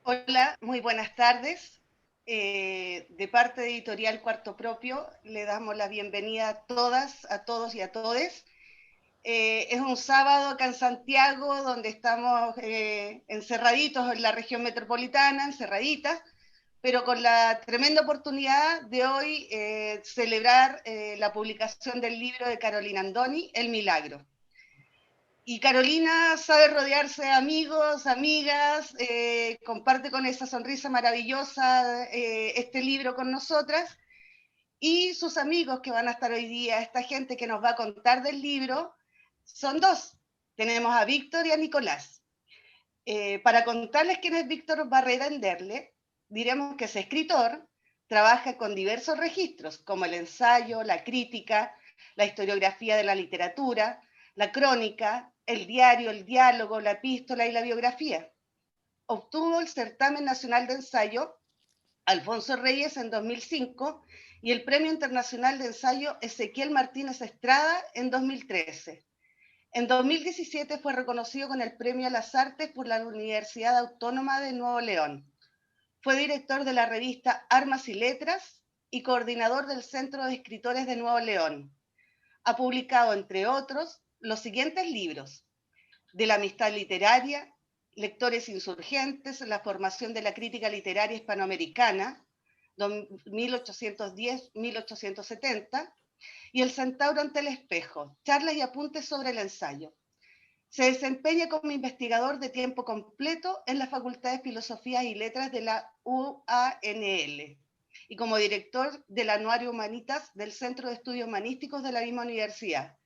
Hola, muy buenas tardes. De parte de Editorial Cuarto Propio, le damos la bienvenida a todas, a todos y a todes. Es un sábado acá en Santiago, donde estamos encerraditos en la región metropolitana, encerraditas, pero con la tremenda oportunidad de hoy celebrar la publicación del libro de Carolina Andoni, El Milagro. Y Carolina sabe rodearse de amigos, amigas, comparte con esa sonrisa maravillosa este libro con nosotras. Y sus amigos que van a estar hoy día, esta gente que nos va a contar del libro, son dos. Tenemos a Víctor y a Nicolás. Para contarles quién es Víctor Barrera Enderle, diremos que es escritor, trabaja con diversos registros, como el ensayo, la crítica, la historiografía de la literatura, la crónica, el diario, el diálogo, la epístola y la biografía. Obtuvo el Certamen Nacional de Ensayo Alfonso Reyes en 2005 y el Premio Internacional de Ensayo Ezequiel Martínez Estrada en 2013. En 2017 fue reconocido con el Premio a las Artes por la Universidad Autónoma de Nuevo León. Fue director de la revista Armas y Letras y coordinador del Centro de Escritores de Nuevo León. Ha publicado, entre otros, los siguientes libros: De la amistad literaria, Lectores insurgentes, la formación de la crítica literaria hispanoamericana, 1810-1870, y El centauro ante el espejo, charlas y apuntes sobre el ensayo. Se desempeña como investigador de tiempo completo en la Facultad de Filosofía y Letras de la UANL y como director del Anuario Humanitas del Centro de Estudios Humanísticos de la misma universidad.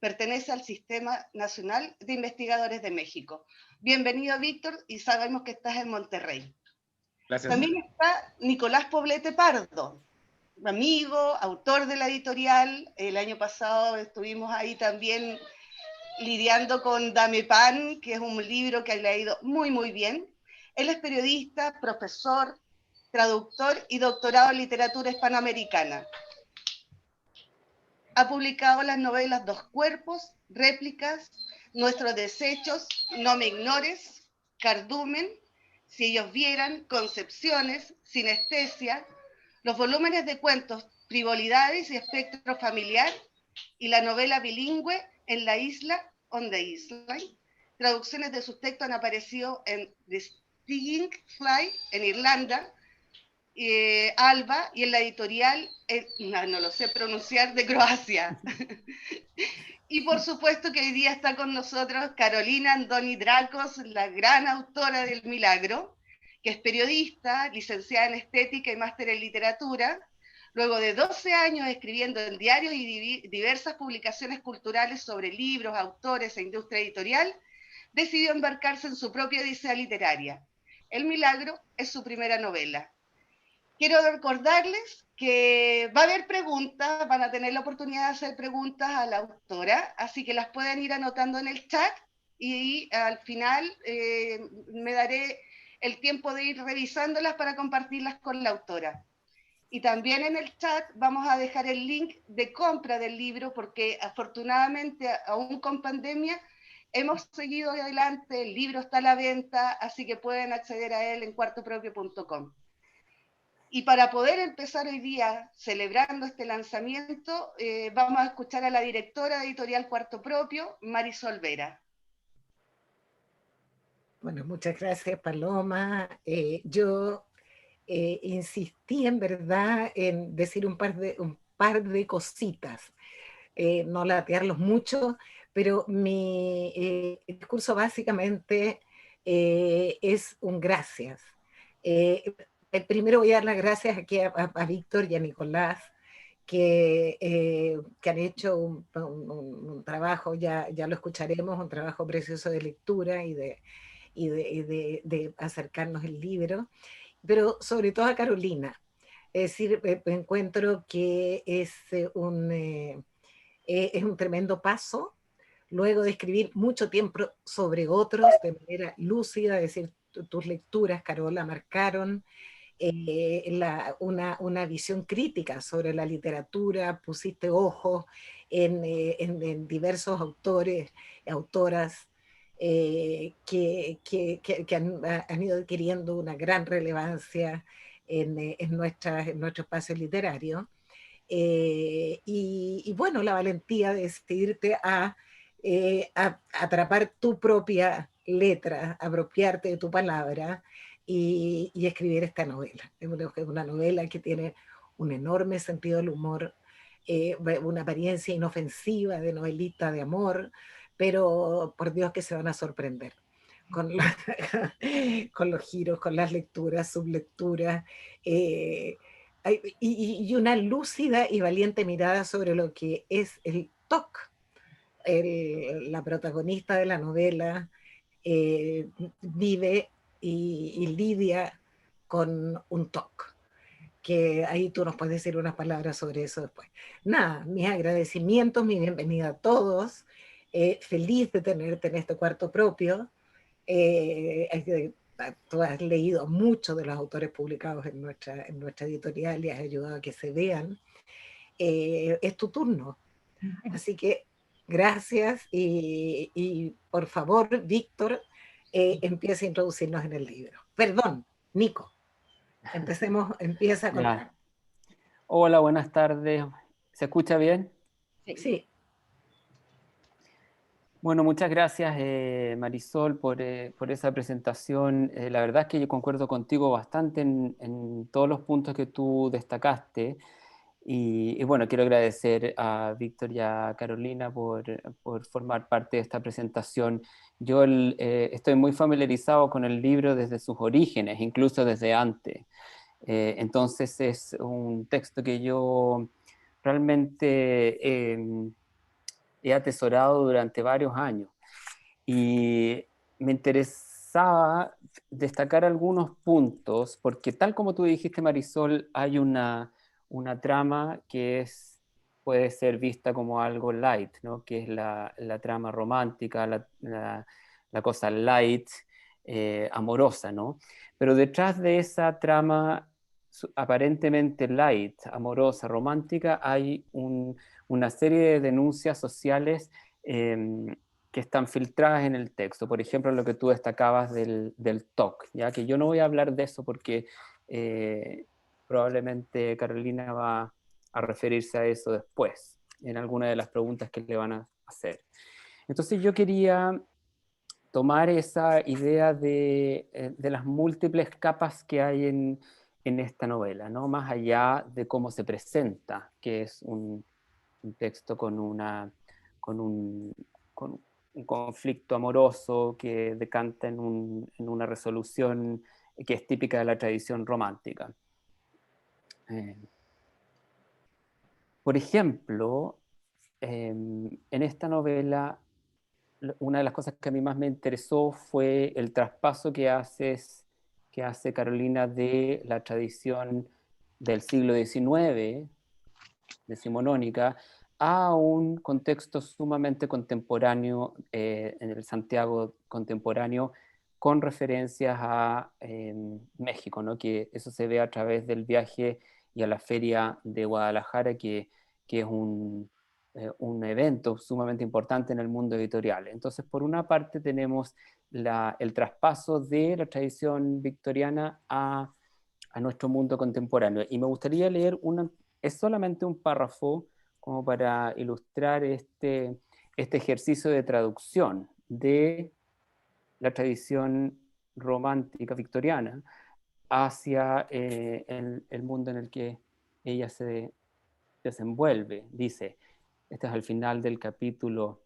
Pertenece al Sistema Nacional de Investigadores de México. Bienvenido, Víctor, y sabemos que estás en Monterrey. Gracias. También está Nicolás Poblete Pardo, amigo, autor de la editorial. El año pasado estuvimos ahí también lidiando con Dame Pan, que es un libro que le ha ido muy, muy bien. Él es periodista, profesor, traductor y doctorado en literatura hispanoamericana. Ha publicado las novelas Dos Cuerpos, Réplicas, Nuestros Desechos, No me ignores, Cardumen, Si ellos vieran, Concepciones, Sinestesia, los volúmenes de cuentos Frivolidades y Espectro Familiar y la novela bilingüe En la isla, On the Island. Traducciones de sus textos han aparecido en The Stinging Fly en Irlanda, Alba, y en la editorial, no lo sé pronunciar, de Croacia. Y por supuesto que hoy día está con nosotros Carolina Andoni Dracos, la gran autora del Milagro, que es periodista, licenciada en estética y máster en literatura. Luego de 12 años escribiendo en diarios y diversas publicaciones culturales sobre libros, autores e industria editorial, decidió embarcarse en su propia odisea literaria. El Milagro es su primera novela. Quiero recordarles que va a haber preguntas, van a tener la oportunidad de hacer preguntas a la autora, así que las pueden ir anotando en el chat y al final me daré el tiempo de ir revisándolas para compartirlas con la autora. Y también en el chat vamos a dejar el link de compra del libro, porque afortunadamente, aún con pandemia, hemos seguido adelante, el libro está a la venta, así que pueden acceder a él en cuartopropio.com. Y para poder empezar hoy día celebrando este lanzamiento, vamos a escuchar a la directora de Editorial Cuarto Propio, Marisol Vera. Bueno, muchas gracias, Paloma. Yo insistí en verdad en decir un par de cositas, no latearlos mucho, pero mi discurso básicamente es un gracias. Eh, Primero voy a dar las gracias aquí a Víctor y a Nicolás, que han hecho un trabajo, ya lo escucharemos, un trabajo precioso de lectura y de acercarnos el libro, pero sobre todo a Carolina. Es decir, encuentro que es un tremendo paso, luego de escribir mucho tiempo sobre otros de manera lúcida, es decir, tus lecturas, Carola, marcaron una visión crítica sobre la literatura, pusiste ojo en diversos autores, autoras, que han ido adquiriendo una gran relevancia en nuestro espacio literario. Y bueno, la valentía de decidirte a atrapar tu propia letra, apropiarte de tu palabra y escribir esta novela. Es una novela que tiene un enorme sentido del humor, una apariencia inofensiva de novelita de amor, pero por Dios que se van a sorprender con, la, con los giros, con las lecturas, sublecturas, y una lúcida y valiente mirada sobre lo que es el TOC. La protagonista de la novela vive y lidia con un TOC, que ahí tú nos puedes decir unas palabras sobre eso después. Nada, mis agradecimientos, mi bienvenida a todos, feliz de tenerte en este cuarto propio. Tú has leído muchos de los autores publicados en nuestra editorial y has ayudado a que se vean. Es tu turno. Así que gracias y por favor, Víctor, empieza a introducirnos en el libro. Perdón, Nico, empieza a contar. Ya. Hola, buenas tardes. ¿Se escucha bien? Sí. Bueno, muchas gracias Marisol por esa presentación. La verdad es que yo concuerdo contigo bastante en todos los puntos que tú destacaste. Y bueno, quiero agradecer a Víctor y a Carolina por formar parte de esta presentación. Yo estoy muy familiarizado con el libro desde sus orígenes, incluso desde antes. Entonces es un texto que yo realmente he atesorado durante varios años. Y me interesaba destacar algunos puntos, porque tal como tú dijiste, Marisol, hay una trama que puede ser vista como algo light, ¿no? Que es la trama romántica, la cosa light, amorosa, ¿no? Pero detrás de esa trama aparentemente light, amorosa, romántica, hay una serie de denuncias sociales que están filtradas en el texto. Por ejemplo, lo que tú destacabas del TOC, ya que yo no voy a hablar de eso porque probablemente Carolina va a referirse a eso después, en alguna de las preguntas que le van a hacer. Entonces yo quería tomar esa idea de las múltiples capas que hay en esta novela, ¿no? Más allá de cómo se presenta, que es un texto con con un conflicto amoroso que decanta en una resolución que es típica de la tradición romántica. Por ejemplo, en esta novela, una de las cosas que a mí más me interesó fue el traspaso que hace Carolina de la tradición del siglo XIX, decimonónica, a un contexto sumamente contemporáneo, en el Santiago contemporáneo, con referencias a México, ¿no? Que eso se ve a través del viaje y a la feria de Guadalajara, que es un evento sumamente importante en el mundo editorial. Entonces, por una parte tenemos el traspaso de la tradición victoriana a nuestro mundo contemporáneo. Y me gustaría leer es solamente un párrafo como para ilustrar este ejercicio de traducción de la tradición romántica victoriana hacia el mundo en el que ella se desenvuelve. Dice, este es al final del capítulo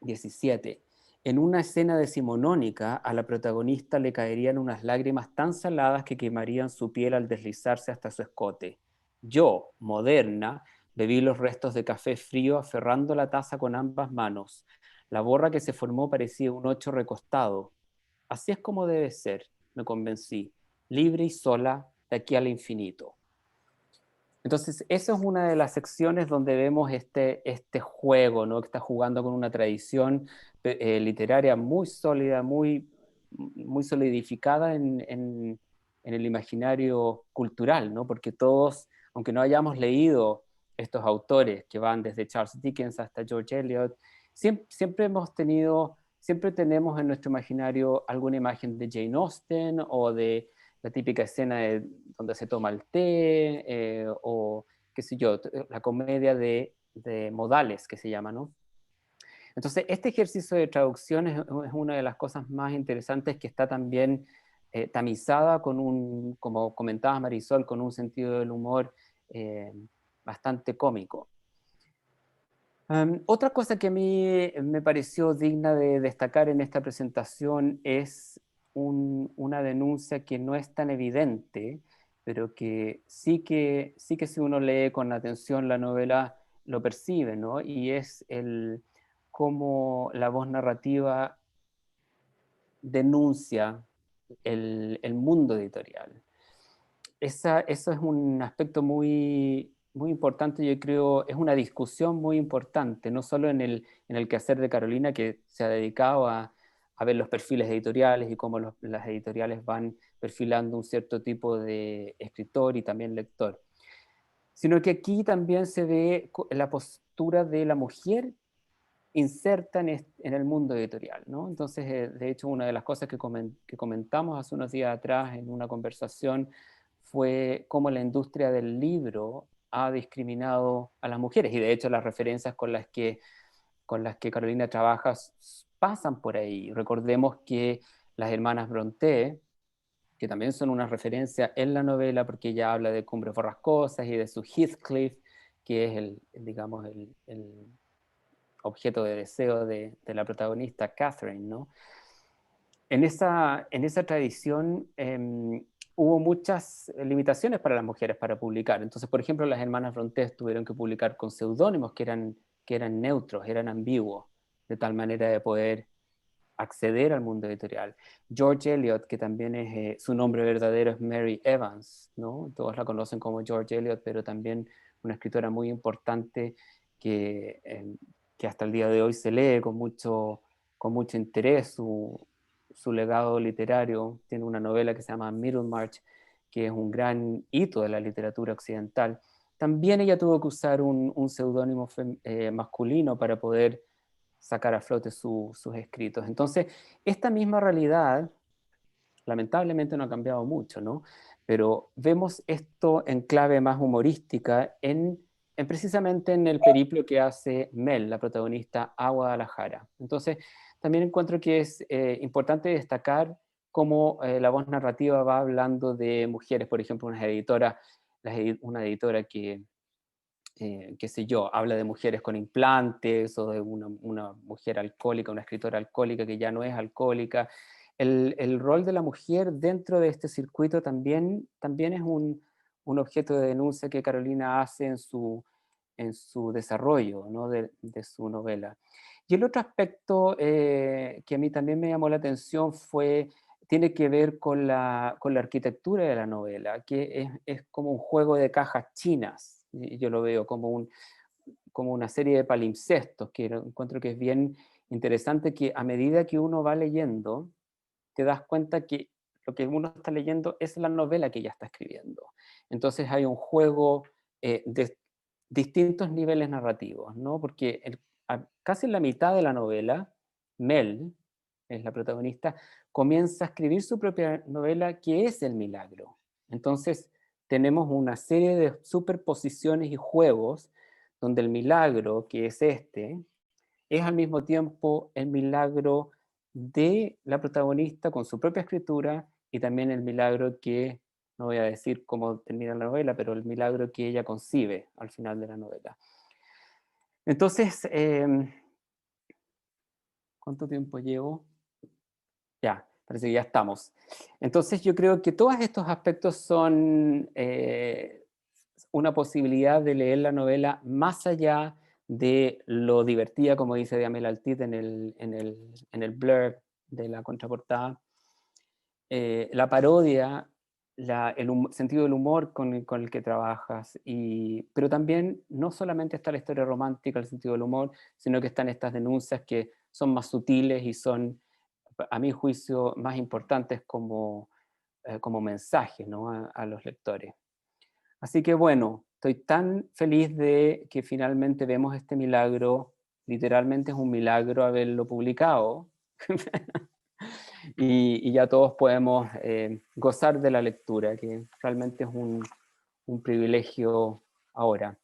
17. En una escena decimonónica, a la protagonista le caerían unas lágrimas tan saladas que quemarían su piel al deslizarse hasta su escote. Yo, moderna, bebí los restos de café frío aferrando la taza con ambas manos. La borra que se formó parecía un ocho recostado. Así es como debe ser, me convencí, libre y sola de aquí al infinito. Entonces, eso es una de las secciones donde vemos este juego, ¿no? Que está jugando con una tradición literaria muy sólida, muy solidificada en el imaginario cultural, ¿no? Porque todos, aunque no hayamos leído estos autores que van desde Charles Dickens hasta George Eliot, siempre hemos tenido siempre tenemos en nuestro imaginario alguna imagen de Jane Austen o de la típica escena donde se toma el té, o qué sé yo, la comedia de modales que se llama, ¿no? Entonces, este ejercicio de traducción es una de las cosas más interesantes, que está también tamizada con como comentabas Marisol, con un sentido del humor bastante cómico. Otra cosa que a mí me pareció digna de destacar en esta presentación es una denuncia que no es tan evidente, pero que sí que si uno lee con atención la novela lo percibe, ¿no? Y es cómo la voz narrativa denuncia el mundo editorial. Eso es un aspecto muy, muy importante, yo creo, es una discusión muy importante, no solo en el quehacer de Carolina, que se ha dedicado a ver los perfiles editoriales y cómo las editoriales van perfilando un cierto tipo de escritor y también lector, sino que aquí también se ve la postura de la mujer inserta en el mundo editorial, ¿no? Entonces, de hecho, una de las cosas que comentamos hace unos días atrás en una conversación fue cómo la industria del libro ha discriminado a las mujeres, y de hecho las referencias con las que Carolina trabaja pasan por ahí. Recordemos que las hermanas Brontë, que también son una referencia en la novela, porque ella habla de Cumbres Borrascosas y de su Heathcliff, que es digamos, el objeto de deseo de la protagonista Catherine, ¿no? En esa tradición hubo muchas limitaciones para las mujeres para publicar. Entonces, por ejemplo, las hermanas Brontë tuvieron que publicar con seudónimos que eran neutros, eran ambiguos, de tal manera de poder acceder al mundo editorial. George Eliot, que también su nombre verdadero es Mary Evans, ¿no? Todos la conocen como George Eliot, pero también una escritora muy importante que hasta el día de hoy se lee con mucho interés. Su legado literario, tiene una novela que se llama Middlemarch, que es un gran hito de la literatura occidental. También ella tuvo que usar un seudónimo masculino para poder sacar a flote sus escritos. Entonces, esta misma realidad lamentablemente no ha cambiado mucho, ¿no? Pero vemos esto en clave más humorística precisamente en el periplo que hace Mel, la protagonista, a Guadalajara. Entonces, también encuentro que es importante destacar cómo la voz narrativa va hablando de mujeres, por ejemplo, una editora que qué sé yo, habla de mujeres con implantes o de una mujer alcohólica, una escritora alcohólica que ya no es alcohólica. El rol de la mujer dentro de este circuito también es un objeto de denuncia que Carolina hace en su desarrollo, ¿no? de su novela. Y el otro aspecto que a mí también me llamó la atención tiene que ver con la arquitectura de la novela, que es como un juego de cajas chinas. Y yo lo veo como una serie de palimpsestos, que encuentro que es bien interesante, que a medida que uno va leyendo, te das cuenta que lo que uno está leyendo es la novela que ella está escribiendo. Entonces hay un juego de distintos niveles narrativos, ¿no? Porque casi en la mitad de la novela, Mel, es la protagonista, comienza a escribir su propia novela, que es El Milagro. Entonces tenemos una serie de superposiciones y juegos donde el milagro, que es es al mismo tiempo el milagro de la protagonista con su propia escritura, y también el milagro que, no voy a decir cómo termina la novela, pero el milagro que ella concibe al final de la novela. Entonces, ¿cuánto tiempo llevo? Ya, parece que ya estamos. Entonces yo creo que todos estos aspectos son una posibilidad de leer la novela más allá de lo divertida, como dice Diamel Altit en el blurb de la contraportada, la parodia, el sentido del humor con el que trabajas, pero también no solamente está la historia romántica, el sentido del humor, sino que están estas denuncias que son más sutiles y son, a mi juicio, más importantes como mensajes, ¿no? a los lectores. Así que bueno, estoy tan feliz de que finalmente vemos este milagro. Literalmente es un milagro haberlo publicado, y ya todos podemos gozar de la lectura, que realmente es un privilegio ahora.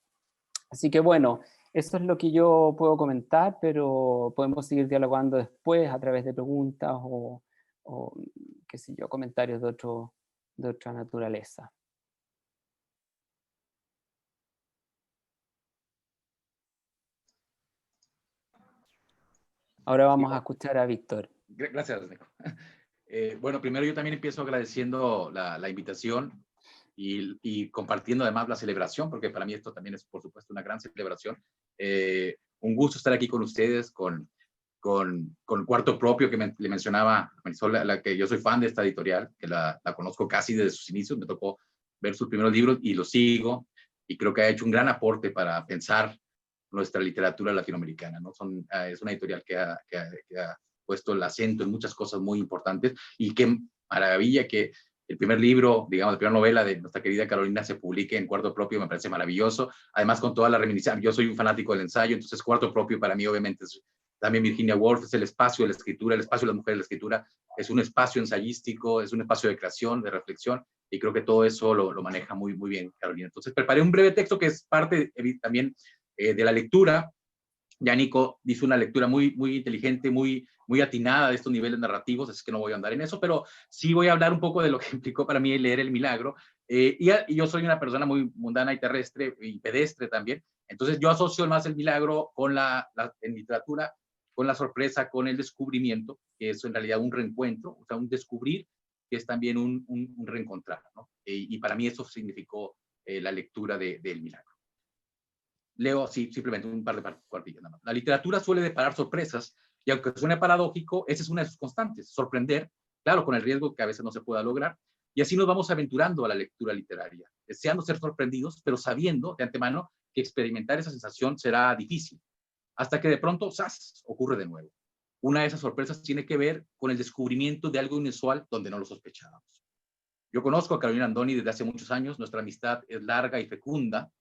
Así que bueno, eso es lo que yo puedo comentar, pero podemos seguir dialogando después a través de preguntas o qué sé yo, comentarios de otra naturaleza. Ahora vamos a escuchar a Víctor. Gracias, Nico. Bueno, primero yo también empiezo agradeciendo la invitación y compartiendo además la celebración, porque para mí esto también es, por supuesto, una gran celebración. Un gusto estar aquí con ustedes, con Cuarto Propio, que le mencionaba, la que yo soy fan de esta editorial, que la conozco casi desde sus inicios, me tocó ver sus primeros libros y los sigo, y creo que ha hecho un gran aporte para pensar nuestra literatura latinoamericana, ¿no? Es una editorial que ha puesto el acento en muchas cosas muy importantes, y qué maravilla que el primer libro, digamos, la primera novela de nuestra querida Carolina se publique en Cuarto Propio, me parece maravilloso, además con toda la reminiscencia. Yo soy un fanático del ensayo, entonces Cuarto Propio para mí obviamente es también Virginia Woolf, es el espacio de la escritura, el espacio de las mujeres de la escritura, es un espacio ensayístico, es un espacio de creación, de reflexión, y creo que todo eso lo maneja muy, muy bien Carolina. Entonces preparé un breve texto que es parte también de la lectura. Ya Nico hizo una lectura muy, muy inteligente, muy, muy atinada de estos niveles narrativos, así que no voy a andar en eso, pero sí voy a hablar un poco de lo que implicó para mí leer El Milagro. Y yo soy una persona muy mundana y terrestre y pedestre también, entonces yo asocio más El Milagro con en literatura, con la sorpresa, con el descubrimiento, que es en realidad un reencuentro, o sea, un descubrir, que es también un reencontrar, ¿no? Y para mí eso significó la lectura de El Milagro. Leo así, simplemente un par de cuartillas nada más. La literatura suele deparar sorpresas, y aunque suene paradójico, esa es una de sus constantes, sorprender, claro, con el riesgo que a veces no se pueda lograr, y así nos vamos aventurando a la lectura literaria, deseando ser sorprendidos, pero sabiendo de antemano que experimentar esa sensación será difícil, hasta que de pronto, ¡zas!, ocurre de nuevo. Una de esas sorpresas tiene que ver con el descubrimiento de algo inusual donde no lo sospechábamos. Yo conozco a Carolina Andoni desde hace muchos años, nuestra amistad es larga y fecunda,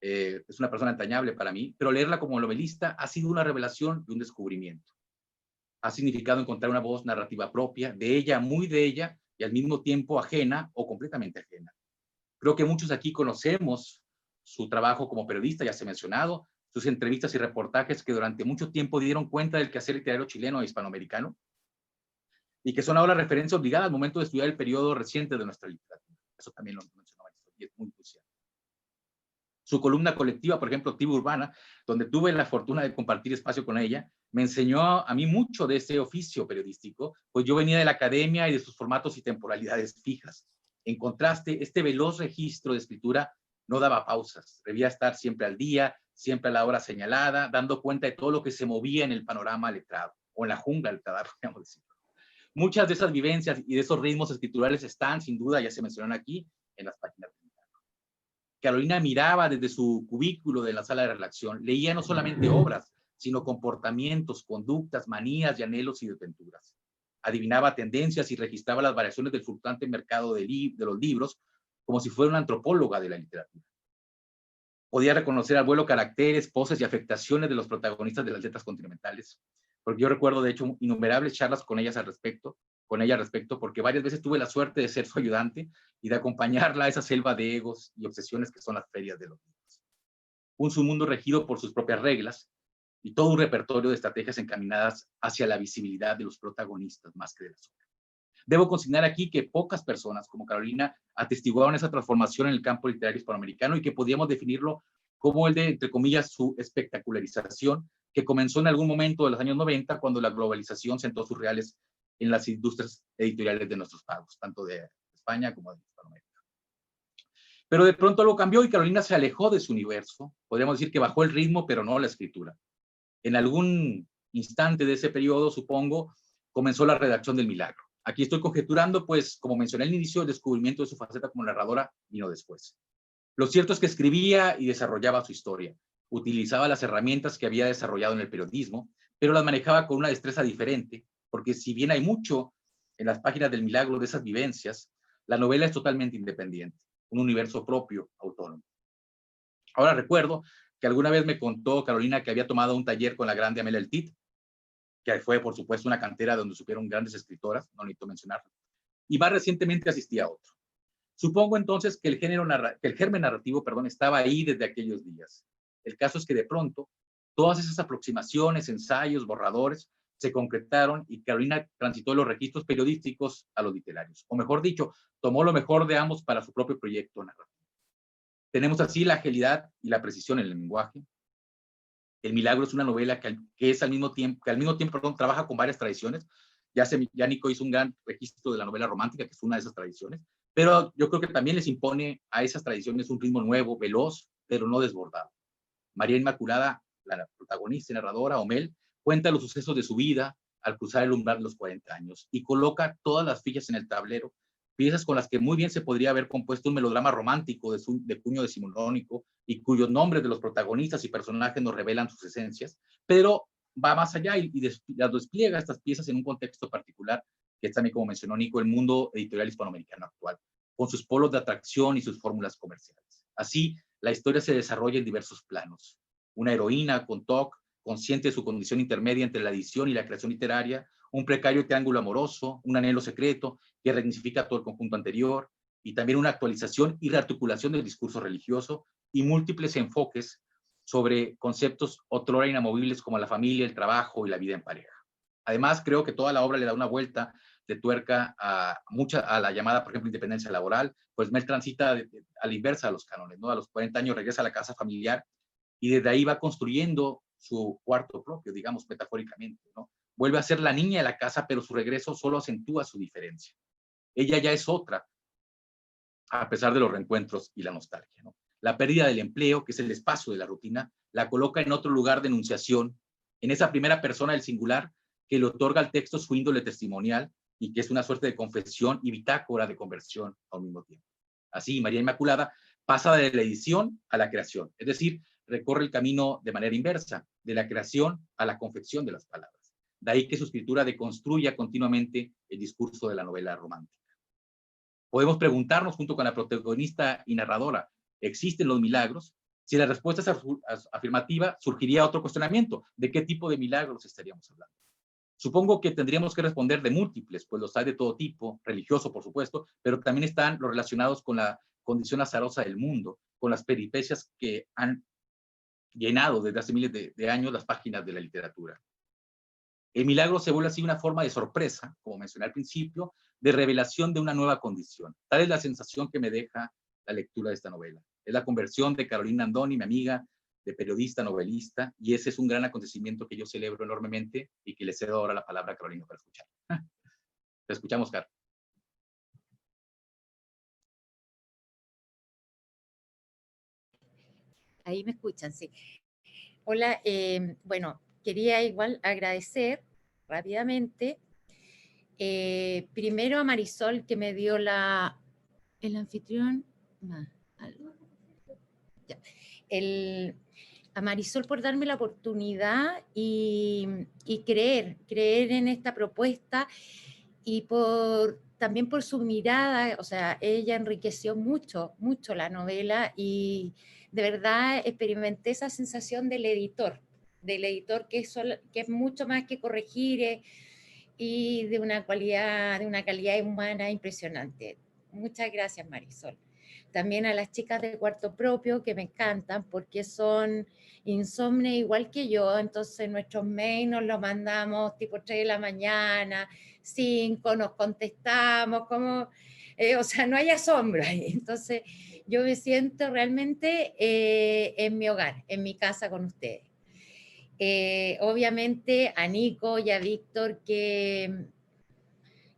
es una persona entrañable para mí, pero leerla como novelista ha sido una revelación y un descubrimiento. Ha significado encontrar una voz narrativa propia, de ella, muy de ella, y al mismo tiempo ajena o completamente ajena. Creo que muchos aquí conocemos su trabajo como periodista, ya se ha mencionado, sus entrevistas y reportajes que durante mucho tiempo dieron cuenta del quehacer literario chileno e hispanoamericano, y que son ahora referencia obligada al momento de estudiar el periodo reciente de nuestra literatura. Eso también lo mencionaba y es muy crucial. Su columna colectiva, por ejemplo, Tribu Urbana, donde tuve la fortuna de compartir espacio con ella, me enseñó a mí mucho de ese oficio periodístico, pues yo venía de la academia y de sus formatos y temporalidades fijas. En contraste, este veloz registro de escritura no daba pausas, debía estar siempre al día, siempre a la hora señalada, dando cuenta de todo lo que se movía en el panorama letrado, o en la jungla letrada, podríamos decirlo. Muchas de esas vivencias y de esos ritmos escriturales están, sin duda, ya se mencionaron aquí, en las páginas. Carolina miraba desde su cubículo de la sala de redacción, leía no solamente obras, sino comportamientos, conductas, manías y anhelos y desventuras. Adivinaba tendencias y registraba las variaciones del fluctuante mercado de los libros, como si fuera una antropóloga de la literatura. Podía reconocer al vuelo caracteres, poses y afectaciones de los protagonistas de las letras continentales, porque yo recuerdo, de hecho, innumerables charlas con ella al respecto, porque varias veces tuve la suerte de ser su ayudante y de acompañarla a esa selva de egos y obsesiones que son las ferias de los libros. Un submundo regido por sus propias reglas y todo un repertorio de estrategias encaminadas hacia la visibilidad de los protagonistas más que de las obras. Debo consignar aquí que pocas personas como Carolina atestiguaron esa transformación en el campo literario hispanoamericano y que podíamos definirlo como el de, entre comillas, su espectacularización, que comenzó en algún momento de los años 90, cuando la globalización sentó sus reales en las industrias editoriales de nuestros pagos, tanto de España como de Hispanoamérica. Pero de pronto algo cambió y Carolina se alejó de su universo. Podríamos decir que bajó el ritmo, pero no la escritura. En algún instante de ese periodo, supongo, comenzó la redacción del Milagro. Aquí estoy conjeturando, pues, como mencioné al inicio, el descubrimiento de su faceta como narradora vino después. Lo cierto es que escribía y desarrollaba su historia. Utilizaba las herramientas que había desarrollado en el periodismo, pero las manejaba con una destreza diferente, porque si bien hay mucho en las páginas del Milagro de esas vivencias, la novela es totalmente independiente, un universo propio, autónomo. Ahora recuerdo que alguna vez me contó Carolina que había tomado un taller con la grande Amélie Altit, que fue, por supuesto, una cantera donde supieron grandes escritoras, no necesito mencionarlo, y más recientemente asistí a otro. Supongo entonces que el germen narrativo, perdón, estaba ahí desde aquellos días. El caso es que de pronto, todas esas aproximaciones, ensayos, borradores, se concretaron y Carolina transitó de los registros periodísticos a los literarios. O mejor dicho, tomó lo mejor de ambos para su propio proyecto narrativo. Tenemos así la agilidad y la precisión en el lenguaje. El Milagro es una novela que al mismo tiempo, perdón, trabaja con varias tradiciones. Ya Nico hizo un gran registro de la novela romántica, que es una de esas tradiciones, pero yo creo que también les impone a esas tradiciones un ritmo nuevo, veloz, pero no desbordado. María Inmaculada, la protagonista y narradora, Omel, cuenta los sucesos de su vida al cruzar el umbral de los 40 años y coloca todas las fichas en el tablero, piezas con las que muy bien se podría haber compuesto un melodrama romántico de cuño decimonónico y cuyos nombres de los protagonistas y personajes nos revelan sus esencias, pero va más allá y las despliega estas piezas en un contexto particular, que es también, como mencionó Nico, el mundo editorial hispanoamericano actual, con sus polos de atracción y sus fórmulas comerciales. Así, la historia se desarrolla en diversos planos. Una heroína con TOC, consciente de su condición intermedia entre la edición y la creación literaria, un precario triángulo amoroso, un anhelo secreto que resignifica todo el conjunto anterior, y también una actualización y rearticulación del discurso religioso y múltiples enfoques sobre conceptos otrora inamovibles como la familia, el trabajo y la vida en pareja. Además, creo que toda la obra le da una vuelta de tuerca a la llamada, por ejemplo, independencia laboral, pues Mel transita a la inversa de los cánones, ¿no? A los 40 años regresa a la casa familiar y desde ahí va construyendo su cuarto propio, digamos, metafóricamente, ¿no? Vuelve a ser la niña de la casa, pero su regreso solo acentúa su diferencia. Ella ya es otra, a pesar de los reencuentros y la nostalgia, ¿no? La pérdida del empleo, que es el espacio de la rutina, la coloca en otro lugar de enunciación, en esa primera persona del singular que le otorga al texto su índole testimonial y que es una suerte de confesión y bitácora de conversión al mismo tiempo. Así, María Inmaculada pasa de la edición a la creación, es decir, recorre el camino de manera inversa, de la creación a la confección de las palabras. De ahí que su escritura deconstruya continuamente el discurso de la novela romántica. Podemos preguntarnos, junto con la protagonista y narradora, ¿existen los milagros? Si la respuesta es afirmativa, surgiría otro cuestionamiento. ¿De qué tipo de milagros estaríamos hablando? Supongo que tendríamos que responder de múltiples, pues los hay de todo tipo, religioso, por supuesto, pero también están los relacionados con la condición azarosa del mundo, con las peripecias que han llenado desde hace miles de años las páginas de la literatura. El milagro se vuelve así una forma de sorpresa, como mencioné al principio, de revelación de una nueva condición. Tal es la sensación que me deja la lectura de esta novela. Es la conversión de Carolina Andoni, mi amiga, de periodista, novelista, y ese es un gran acontecimiento que yo celebro enormemente y que le cedo ahora la palabra a Carolina para escuchar. Te escuchamos, Car. Ahí me escuchan, sí. Hola, bueno, quería igual agradecer rápidamente, primero a Marisol que me dio el anfitrión, a Marisol por darme la oportunidad y creer en esta propuesta y también por su mirada, o sea, ella enriqueció mucho, mucho la novela y de verdad experimenté esa sensación del editor que es mucho más que corregir y de una calidad humana impresionante. Muchas gracias, Marisol. También a las chicas de Cuarto Propio, que me encantan porque son insomnes igual que yo, entonces nuestros mails nos los mandamos tipo 3 de la mañana, 5, nos contestamos, o sea, no hay asombro ahí. Entonces yo me siento realmente en mi hogar, en mi casa con ustedes. Obviamente a Nico y a Víctor que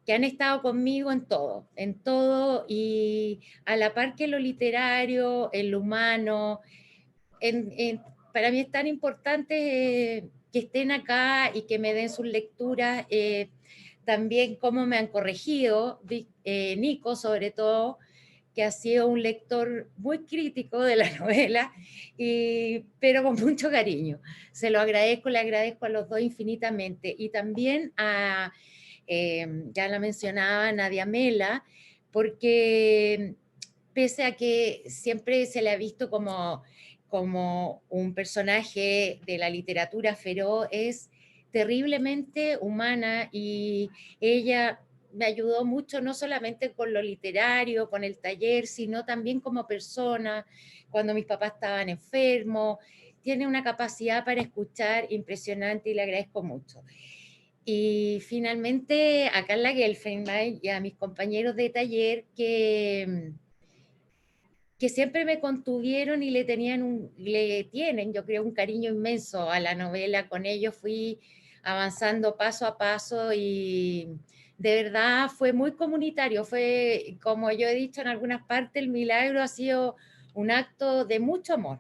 han estado conmigo en todo, y a la par que lo literario, en lo humano, para mí es tan importante que estén acá y que me den sus lecturas, también cómo me han corregido, Nico sobre todo, que ha sido un lector muy crítico de la novela, pero con mucho cariño. Se lo agradezco, le agradezco a los dos infinitamente. Y también ya la mencionaba Nadia Mela, porque pese a que siempre se le ha visto como un personaje de la literatura feroz, es terriblemente humana, y ella me ayudó mucho, no solamente con lo literario, con el taller, sino también como persona, cuando mis papás estaban enfermos. Tiene una capacidad para escuchar impresionante y le agradezco mucho. Y finalmente a Carla Gelfenbein y a mis compañeros de taller que siempre me contuvieron y le tienen, yo creo, un cariño inmenso a la novela. Con ellos fui avanzando paso a paso y de verdad fue muy comunitario. Fue, como yo he dicho en algunas partes, el milagro ha sido un acto de mucho amor,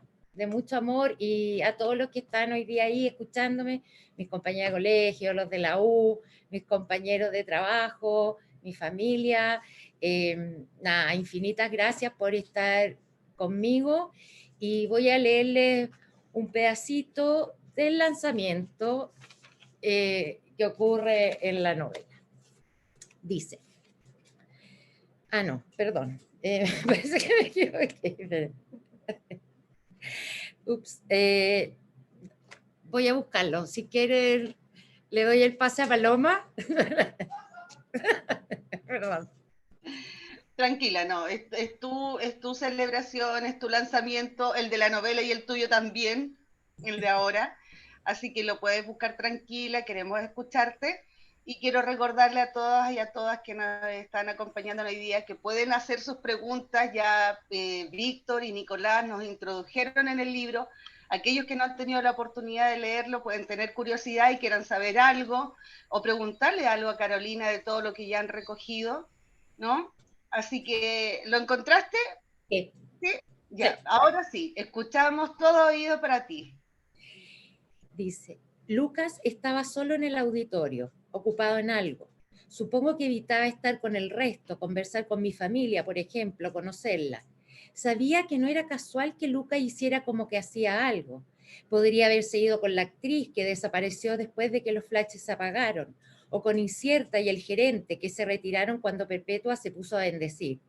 y a todos los que están hoy día ahí escuchándome, mis compañeros de colegio, los de la U, mis compañeros de trabajo, mi familia. Nada, infinitas gracias por estar conmigo, y voy a leerles un pedacito del lanzamiento que ocurre en la novela. Dice, no, perdón, parece que me equivoqué. Ups, voy a buscarlo. Si quiere, le doy el pase a Paloma. Perdón. Tranquila, no, es tu celebración, es tu lanzamiento, el de la novela y el tuyo también, el de ahora. Así que lo puedes buscar tranquila, queremos escucharte. Y quiero recordarle a todas y a todas que nos están acompañando hoy día que pueden hacer sus preguntas. Ya Víctor y Nicolás nos introdujeron en el libro. Aquellos que no han tenido la oportunidad de leerlo pueden tener curiosidad y quieran saber algo o preguntarle algo a Carolina de todo lo que ya han recogido, ¿no? Así que, ¿lo encontraste? Sí. ¿Sí? Ya, sí. Ahora sí, escuchamos, todo oído para ti. Dice, Lucas estaba solo en el auditorio, ocupado en algo. Supongo que evitaba estar con el resto, conversar con mi familia, por ejemplo, conocerla. Sabía que no era casual que Lucas hiciera como que hacía algo. Podría haberse ido con la actriz que desapareció después de que los flashes se apagaron, o con Incierta y el gerente que se retiraron cuando Perpetua se puso a bendecir.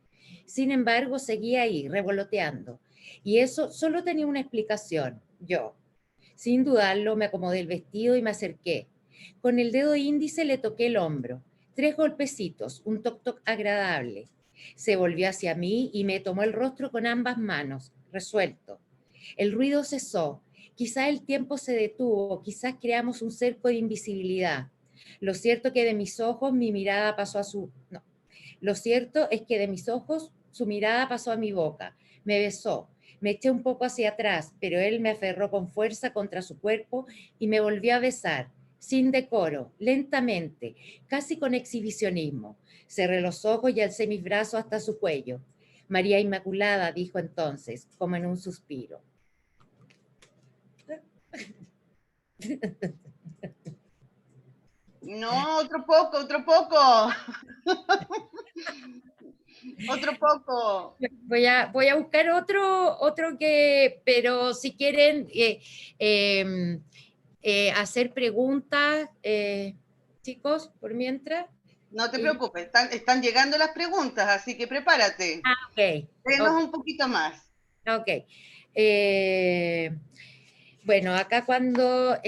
Sin embargo, seguía ahí, revoloteando. Y eso solo tenía una explicación, yo. Sin dudarlo, me acomodé el vestido y me acerqué. Con el dedo índice le toqué el hombro. 3 golpecitos, un toc-toc agradable. Se volvió hacia mí y me tomó el rostro con ambas manos, resuelto. El ruido cesó. Quizás el tiempo se detuvo, quizás creamos un cerco de invisibilidad. Lo cierto que de mis ojos mi mirada pasó a su... No. Lo cierto es que de mis ojos su mirada pasó a mi boca. Me besó. Me eché un poco hacia atrás, pero él me aferró con fuerza contra su cuerpo y me volvió a besar, sin decoro, lentamente, casi con exhibicionismo. Cerré los ojos y alcé mis brazos hasta su cuello. María Inmaculada, dijo entonces, como en un suspiro. No, otro poco, otro poco. Otro poco. Voy a buscar otro que, pero si quieren hacer preguntas, chicos, por mientras. No te preocupes, están llegando las preguntas, así que prepárate. Ok. Denos un poquito más. Ok. Bueno, acá cuando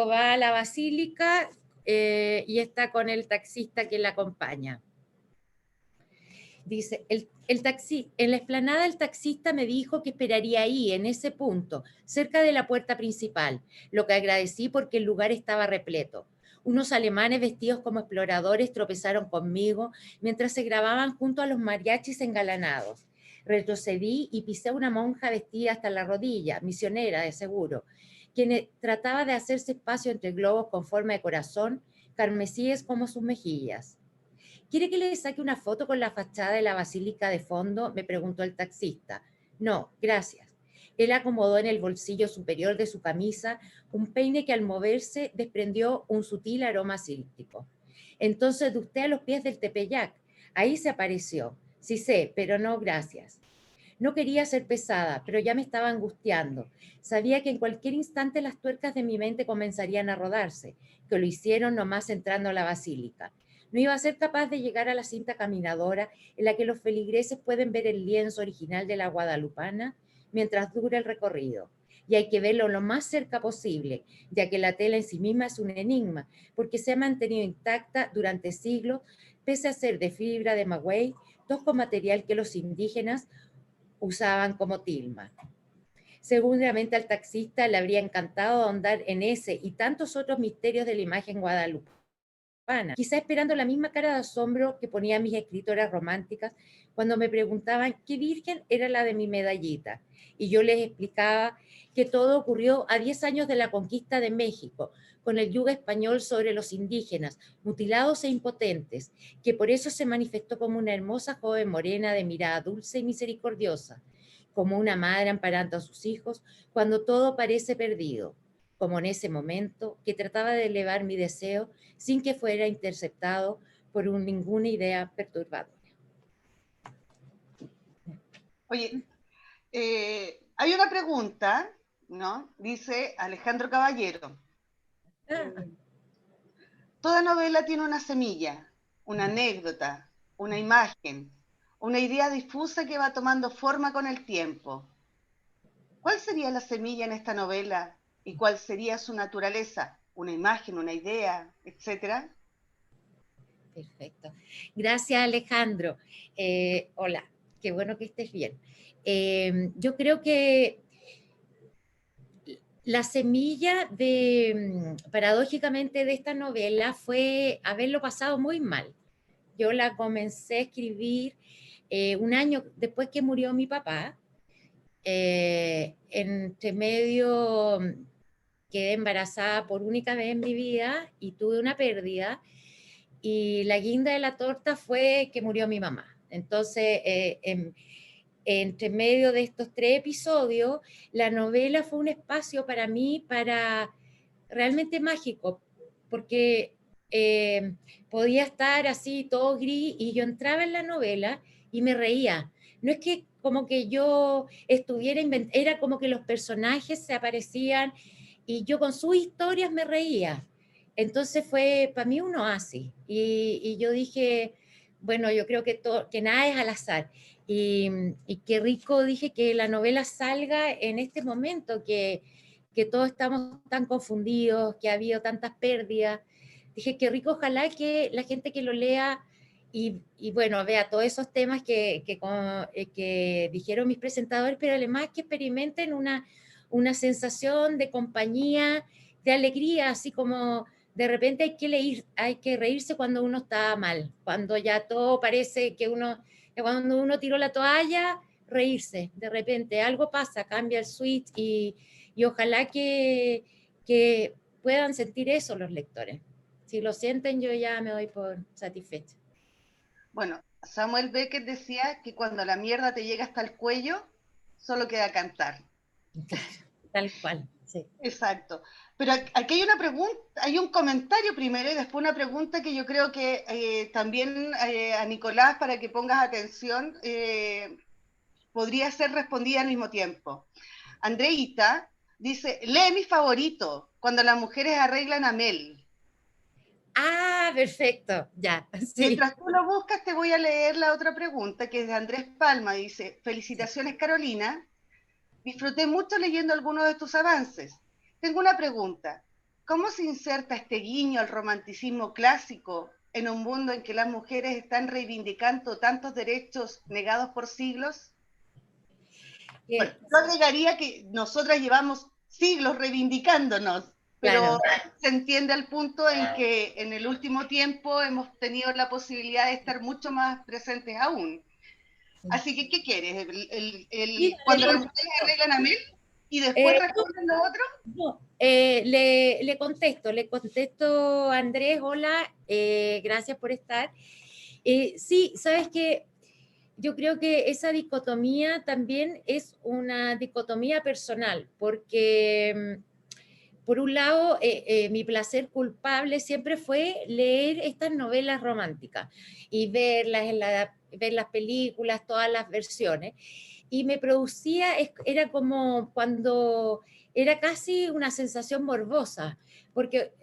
va a la basílica y está con el taxista que la acompaña. Dice, en la explanada el taxista me dijo que esperaría ahí, en ese punto, cerca de la puerta principal, lo que agradecí porque el lugar estaba repleto. Unos alemanes vestidos como exploradores tropezaron conmigo mientras se grababan junto a los mariachis engalanados. Retrocedí y pisé a una monja vestida hasta la rodilla, misionera de seguro, quien trataba de hacerse espacio entre globos con forma de corazón, carmesíes como sus mejillas. ¿Quiere que le saque una foto con la fachada de la basílica de fondo?, me preguntó el taxista. No, gracias. Él acomodó en el bolsillo superior de su camisa un peine que al moverse desprendió un sutil aroma cítrico. Entonces de usted a los pies del Tepeyac. Ahí se apareció. Sí sé, pero no, gracias. No quería ser pesada, pero ya me estaba angustiando. Sabía que en cualquier instante las tuercas de mi mente comenzarían a rodarse, que lo hicieron nomás entrando a la basílica. No iba a ser capaz de llegar a la cinta caminadora en la que los feligreses pueden ver el lienzo original de la guadalupana mientras dura el recorrido. y hay que verlo lo más cerca posible, ya que la tela en sí misma es un enigma, porque se ha mantenido intacta durante siglos, pese a ser de fibra de maguey, tosco material que los indígenas usaban como tilma. Seguramente al taxista le habría encantado ahondar en ese y tantos otros misterios de la imagen guadalupana, quizá esperando la misma cara de asombro que ponían mis escritoras románticas cuando me preguntaban qué virgen era la de mi medallita. Y yo les explicaba que todo ocurrió a 10 años de la conquista de México, con el yugo español sobre los indígenas, mutilados e impotentes, que por eso se manifestó como una hermosa joven morena de mirada dulce y misericordiosa, como una madre amparando a sus hijos cuando todo parece perdido, como en ese momento que trataba de elevar mi deseo sin que fuera interceptado por ninguna idea perturbadora. Oye, hay una pregunta, ¿no? Dice Alejandro Caballero. Toda novela tiene una semilla, una anécdota, una imagen, una idea difusa que va tomando forma con el tiempo. ¿Cuál sería la semilla en esta novela y cuál sería su naturaleza? ¿Una imagen, una idea, etcétera? Perfecto. Gracias, Alejandro. Hola, qué bueno que estés bien. Yo creo que la semilla paradójicamente, de esta novela fue haberlo pasado muy mal. Yo la comencé a escribir un año después que murió mi papá. Entre medio quedé embarazada por única vez en mi vida y tuve una pérdida, y la guinda de la torta fue que murió mi mamá. Entonces, entre medio de estos 3 episodios, la novela fue un espacio para mí realmente mágico, porque podía estar así todo gris y yo entraba en la novela y me reía. No es que como que yo estuviera inventando, era como que los personajes se aparecían y yo con sus historias me reía. Entonces fue para mí un oasis y yo dije, bueno, yo creo que nada es al azar. Y qué rico, dije, que la novela salga en este momento, que todos estamos tan confundidos, que ha habido tantas pérdidas. Dije, qué rico, ojalá que la gente que lo lea y bueno, vea todos esos temas que dijeron mis presentadores, pero además que experimenten una sensación de compañía, de alegría, así como de repente hay que reírse cuando uno está mal, cuando ya todo parece que cuando uno tiró la toalla, reírse, de repente algo pasa, cambia el switch y ojalá que puedan sentir eso los lectores. Si lo sienten, yo ya me doy por satisfecha. Bueno, Samuel Beckett decía que cuando la mierda te llega hasta el cuello, solo queda cantar. Tal cual, sí. Exacto. Pero aquí hay una pregunta, hay un comentario primero y después una pregunta que yo creo que también a Nicolás, para que pongas atención, podría ser respondida al mismo tiempo. Andreita dice, lee mi favorito, cuando las mujeres arreglan a Mel. Ah, perfecto, ya, sí. Mientras tú lo buscas, te voy a leer la otra pregunta, que es de Andrés Palma. Dice, felicitaciones, Carolina. Disfruté mucho leyendo algunos de tus avances. Tengo una pregunta. ¿Cómo se inserta este guiño al romanticismo clásico en un mundo en que las mujeres están reivindicando tantos derechos negados por siglos? Bueno, yo agregaría que nosotras llevamos siglos reivindicándonos, pero claro, se entiende al punto en que en el último tiempo hemos tenido la posibilidad de estar mucho más presentes aún. Así que, ¿qué quieres? Cuando las mujeres arreglan a Mel y después responden lo otro. No, le contesto a Andrés, hola, gracias por estar. Sí, sabes que yo creo que esa dicotomía también es una dicotomía personal, porque por un lado, mi placer culpable siempre fue leer estas novelas románticas y verlas ver las películas, todas las versiones, y me producía, era como cuando era casi una sensación morbosa, porque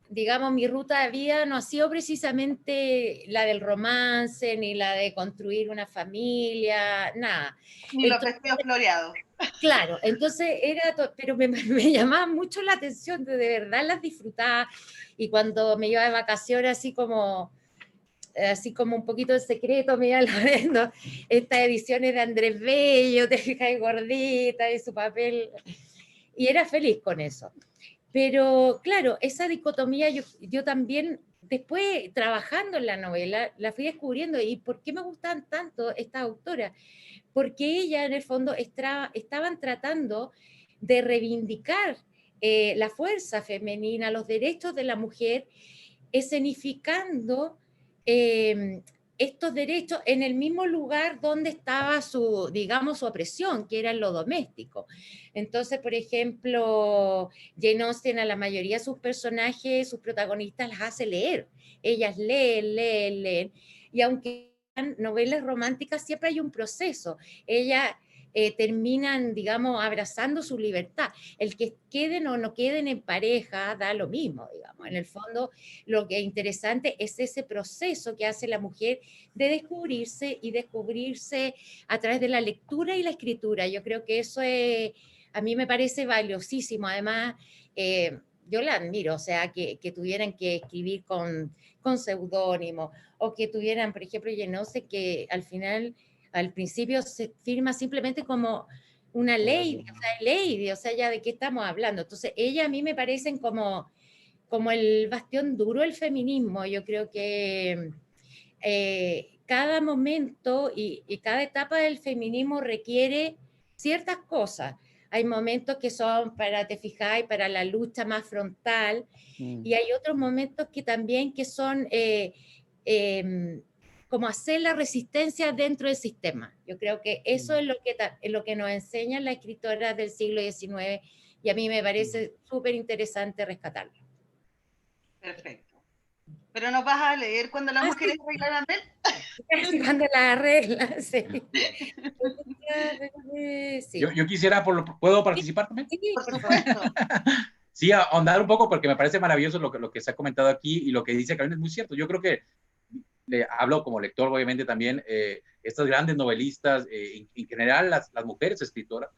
digamos, mi ruta de vida no ha sido precisamente la del romance, ni la de construir una familia, nada. Ni los vestidos floreados. Claro, entonces pero me llamaba mucho la atención, de verdad las disfrutaba, y cuando me iba de vacaciones así como un poquito de secreto, me iba leyendo estas ediciones de Andrés Bello, te fijas, gordita, y su papel, y era feliz con eso. Pero claro, esa dicotomía yo también, después trabajando en la novela, la fui descubriendo. ¿Y por qué me gustan tanto estas autoras? Porque ellas en el fondo estaban tratando de reivindicar la fuerza femenina, los derechos de la mujer, escenificando estos derechos en el mismo lugar donde estaba digamos, su opresión, que era en lo doméstico. Entonces, por ejemplo, Jane Austen, a la mayoría de sus personajes, sus protagonistas, las hace leer. Ellas leen, y aunque sean novelas románticas, siempre hay un proceso. Ellas terminan, digamos, abrazando su libertad. El que queden o no queden en pareja da lo mismo, digamos. En el fondo, lo que es interesante es ese proceso que hace la mujer de descubrirse a través de la lectura y la escritura. Yo creo que eso a mí me parece valiosísimo. Además, yo la admiro, o sea, que tuvieran que escribir con seudónimo, o que tuvieran, por ejemplo, Jane Austen, que al principio se firma simplemente como una ley, o sea, ya de qué estamos hablando. Entonces, ella a mí me parecen como el bastión duro del feminismo. Yo creo que cada momento y cada etapa del feminismo requiere ciertas cosas. Hay momentos que son, te fijáis, para la lucha más frontal, y hay otros momentos que también que son como hacer la resistencia dentro del sistema. Yo creo que eso es lo que nos enseñan las escritoras del siglo XIX, y a mí me parece súper interesante rescatarlo. Perfecto. ¿Pero nos vas a leer cuando las mujeres arreglan él? Cuando la arreglan, sí. Sí. Yo quisiera, ¿puedo participar también? Sí, por supuesto. Sí, ahondar un poco, porque me parece maravilloso lo que se ha comentado aquí, y lo que dice Carolina es muy cierto. Yo creo que hablo como lector, obviamente, también, estas grandes novelistas, en general las mujeres escritoras,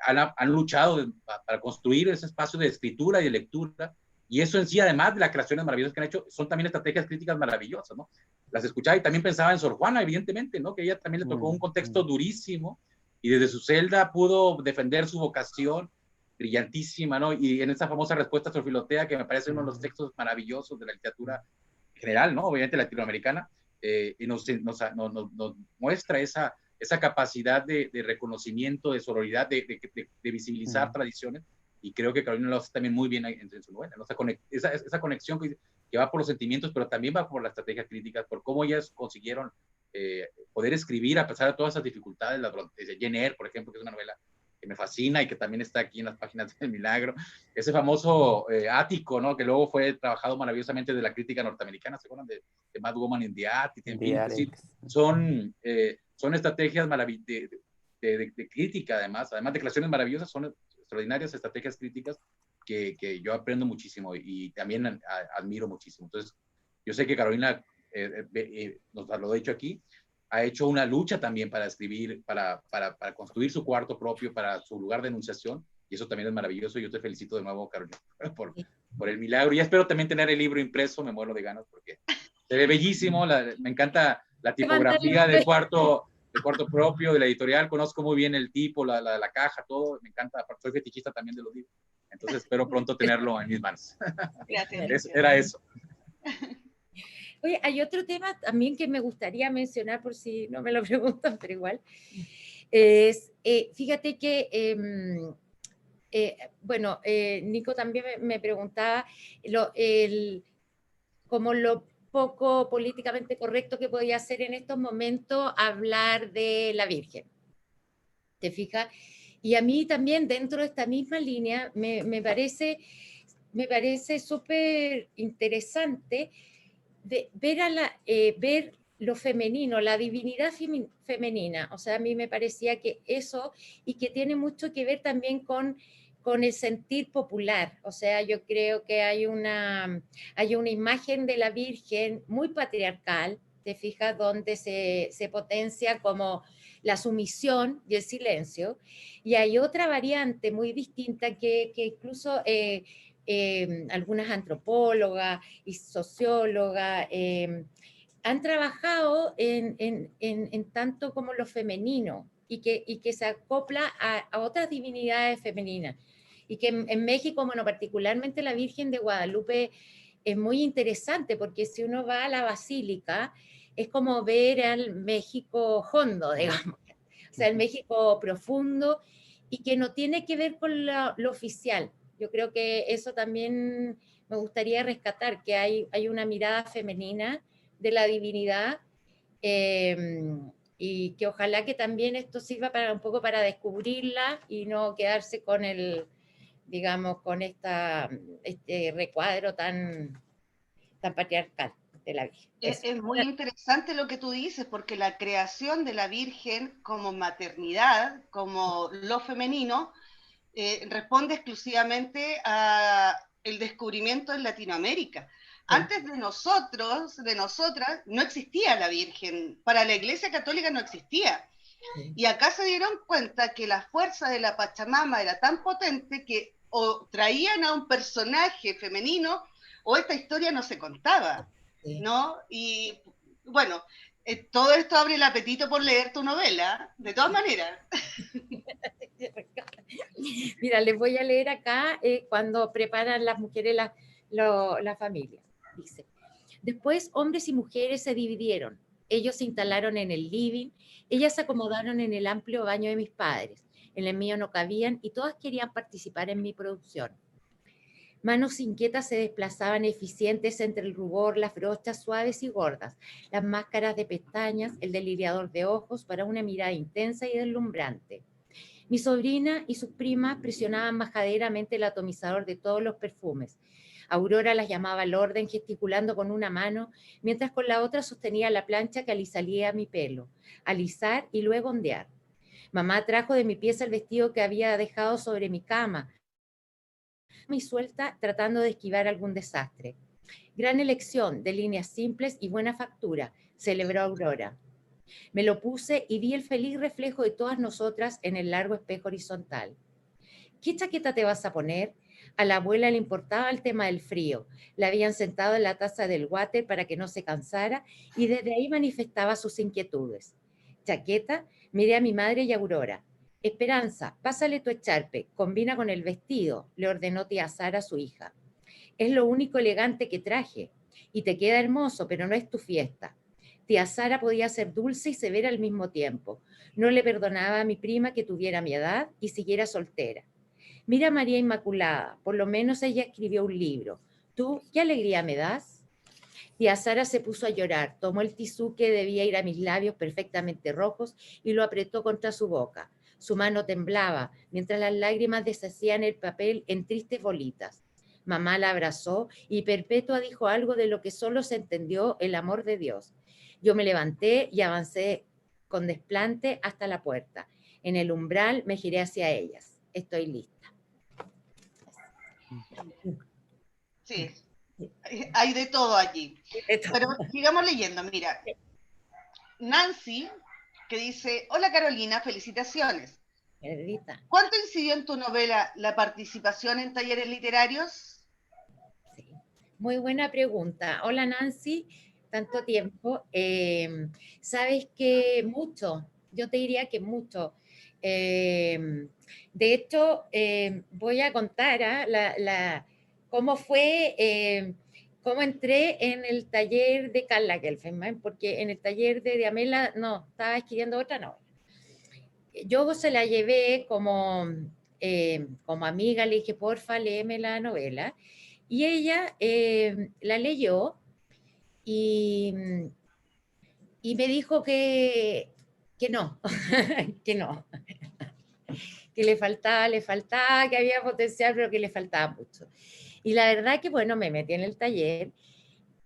han luchado para construir ese espacio de escritura y de lectura, y eso en sí, además de las creaciones maravillosas que han hecho, son también estrategias críticas maravillosas, ¿no? Las escuchaba y también pensaba en Sor Juana, evidentemente, ¿no? Que ella también le tocó un contexto durísimo, y desde su celda pudo defender su vocación, brillantísima, ¿no? Y en esa famosa respuesta a Sor Filotea, que me parece uno de los textos maravillosos de la literatura general, ¿no? Obviamente latinoamericana, y nos muestra esa capacidad de reconocimiento, de sororidad, de visibilizar tradiciones, y creo que Carolina lo hace también muy bien en su novela, ¿no? Esa conexión que va por los sentimientos, pero también va por las estrategias críticas, por cómo ellas consiguieron poder escribir a pesar de todas esas dificultades. De Jane Eyre, por ejemplo, que es una novela que me fascina y que también está aquí en las páginas del Milagro, ese famoso ático, ¿no? Que luego fue trabajado maravillosamente de la crítica norteamericana, ¿se acuerdan de Mad Woman in the Attic? En fin, es decir, son estrategias de crítica, además de creaciones maravillosas, son extraordinarias estrategias críticas que yo aprendo muchísimo y también admiro muchísimo. Entonces, yo sé que Carolina, nos lo he dicho aquí, ha hecho una lucha también para escribir, para construir su cuarto propio, para su lugar de enunciación, y eso también es maravilloso. Yo te felicito de nuevo, Carolina, por el milagro. Y espero también tener el libro impreso, me muero de ganas, porque se ve bellísimo, me encanta la tipografía del cuarto propio, de la editorial. Conozco muy bien el tipo, la caja, todo, me encanta. Soy fetichista también de los libros, entonces espero pronto tenerlo en mis manos. Gracias. Era eso. Oye, hay otro tema también que me gustaría mencionar, por si no me lo preguntan, pero igual. Fíjate que, bueno, Nico también me preguntaba como lo poco políticamente correcto que podía ser en estos momentos hablar de la Virgen. ¿Te fijas? Y a mí también, dentro de esta misma línea, me parece súper interesante ver lo femenino, la divinidad femenina. O sea, a mí me parecía que eso, y que tiene mucho que ver también con con el sentir popular. O sea, yo creo que hay una imagen de la Virgen muy patriarcal, te fijas, donde se potencia como la sumisión y el silencio, y hay otra variante muy distinta que incluso algunas antropólogas y sociólogas han trabajado en tanto como lo femenino, y que se acopla a otras divinidades femeninas. Y que en México, bueno, particularmente la Virgen de Guadalupe es muy interesante, porque si uno va a la basílica, es como ver al México hondo, digamos. O sea, el México profundo, y que no tiene que ver con lo oficial. Yo creo que eso también me gustaría rescatar, que hay una mirada femenina de la divinidad, y que ojalá que también esto sirva para un poco para descubrirla y no quedarse con el, digamos, con este recuadro tan patriarcal de la Virgen. Es muy interesante lo que tú dices, porque la creación de la Virgen como maternidad, como lo femenino, responde exclusivamente a el descubrimiento en Latinoamérica. Antes de nosotros, de nosotras, no existía la Virgen. Para la Iglesia Católica no existía. Y acá se dieron cuenta que la fuerza de la Pachamama era tan potente que o traían a un personaje femenino o esta historia no se contaba, ¿no? Y bueno, todo esto abre el apetito por leer tu novela, de todas maneras. Mira, les voy a leer acá cuando preparan las mujeres la familia. Dice: después hombres y mujeres se dividieron. Ellos se instalaron en el living, ellas se acomodaron en el amplio baño de mis padres. En el mío no cabían y todas querían participar en mi producción. Manos inquietas se desplazaban eficientes entre el rubor, las brochas suaves y gordas, las máscaras de pestañas, el deliriador de ojos para una mirada intensa y deslumbrante. Mi sobrina y sus primas presionaban majaderamente el atomizador de todos los perfumes. Aurora las llamaba al orden, gesticulando con una mano, mientras con la otra sostenía la plancha que alisaría mi pelo, alisar y luego ondear. Mamá trajo de mi pieza el vestido que había dejado sobre mi cama, y suelta tratando de esquivar algún desastre. Gran elección de líneas simples y buena factura, celebró Aurora. Me lo puse y vi el feliz reflejo de todas nosotras en el largo espejo horizontal. ¿Qué chaqueta te vas a poner? A la abuela le importaba el tema del frío. La habían sentado en la taza del water para que no se cansara y desde ahí manifestaba sus inquietudes. ¿Chaqueta? Miré a mi madre y a Aurora. Esperanza, pásale tu echarpe, combina con el vestido, le ordenó tía Sara a su hija. Es lo único elegante que traje y te queda hermoso, pero no es tu fiesta. Tía Sara podía ser dulce y severa al mismo tiempo. No le perdonaba a mi prima que tuviera mi edad y siguiera soltera. Mira a María Inmaculada, por lo menos ella escribió un libro. ¿Tú qué alegría me das? Tía Sara se puso a llorar, tomó el tisú que debía ir a mis labios perfectamente rojos y lo apretó contra su boca. Su mano temblaba, mientras las lágrimas deshacían el papel en tristes bolitas. Mamá la abrazó y Perpetua dijo algo de lo que solo se entendió el amor de Dios. Yo me levanté y avancé con desplante hasta la puerta. En el umbral me giré hacia ellas. Estoy lista. Sí, hay de todo allí. Pero sigamos leyendo, mira. Nancy, que dice: hola Carolina, felicitaciones. ¿Cuánto incidió en tu novela la participación en talleres literarios? Sí. Muy buena pregunta. Hola Nancy, tanto tiempo. Sabes que mucho, yo te diría que mucho. De hecho, voy a contar cómo fue, cómo entré en el taller de Carla Gelfenbein, porque en el taller de Diamela, no, estaba escribiendo otra novela. Yo se la llevé como amiga, le dije, porfa, léeme la novela. Y ella la leyó y me dijo que no, que no, que le faltaba, que había potencial, pero que le faltaba mucho. Y la verdad que, bueno, me metí en el taller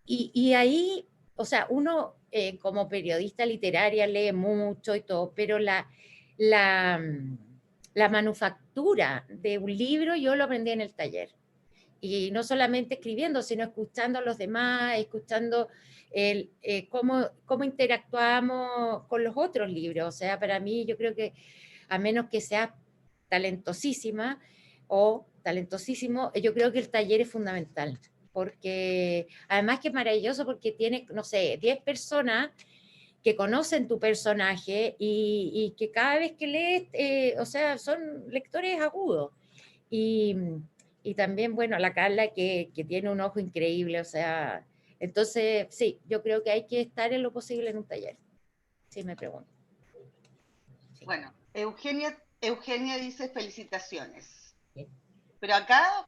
y ahí, o sea, uno como periodista literaria lee mucho y todo, pero la manufactura de un libro yo lo aprendí en el taller. Y no solamente escribiendo, sino escuchando a los demás, escuchando cómo interactuamos con los otros libros. O sea, para mí yo creo que a menos que seas talentosísima o talentosísimo, yo creo que el taller es fundamental. Porque además que es maravilloso porque tiene, no sé, 10 personas que conocen tu personaje y que cada vez que lees, o sea, son lectores agudos. Y, y también, bueno, la Carla que tiene un ojo increíble, o sea, entonces, sí, yo creo que hay que estar en lo posible en un taller, si me pregunto. Sí. Bueno, Eugenia dice felicitaciones. Sí. Pero acá,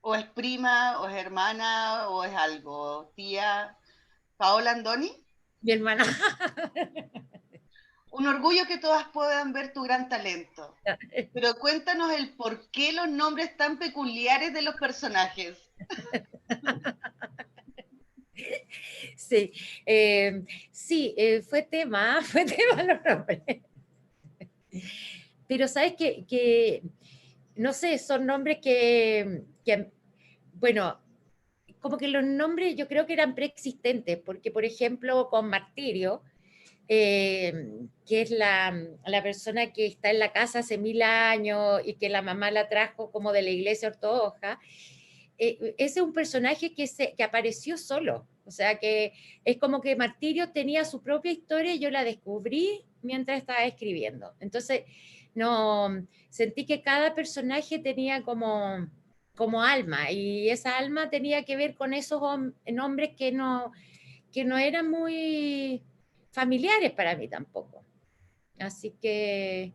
o es prima, o es hermana, o es algo. Tía Paola Andoni. Mi hermana. Un orgullo que todas puedan ver tu gran talento. Pero cuéntanos el por qué los nombres tan peculiares de los personajes. Sí, sí, fue tema los nombres. Pero sabes que no sé, son nombres que, bueno, como que los nombres yo creo que eran preexistentes, porque por ejemplo con Martirio, que es la persona que está en la casa hace 1000 años y que la mamá la trajo como de la iglesia ortodoxa, ese es un personaje que apareció solo, o sea que es como que Martirio tenía su propia historia y yo la descubrí mientras estaba escribiendo. Entonces, no, sentí que cada personaje tenía como alma y esa alma tenía que ver con esos nombres que no eran muy familiares para mí tampoco. Así que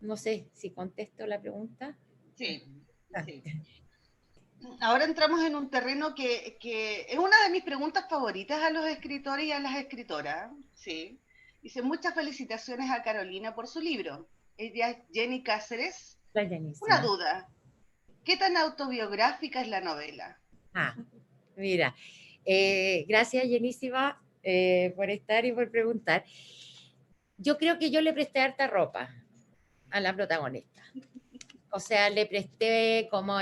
no sé si contesto la pregunta. Sí, sí. Ahora entramos en un terreno que es una de mis preguntas favoritas a los escritores y a las escritoras. Sí. Dice, muchas felicitaciones a Carolina por su libro. Ella es Jenny Cáceres. La Yanis. Una duda. ¿Qué tan autobiográfica es la novela? Mira, gracias Jenísima por estar y por preguntar. Yo creo que yo le presté harta ropa a la protagonista. O sea, le presté como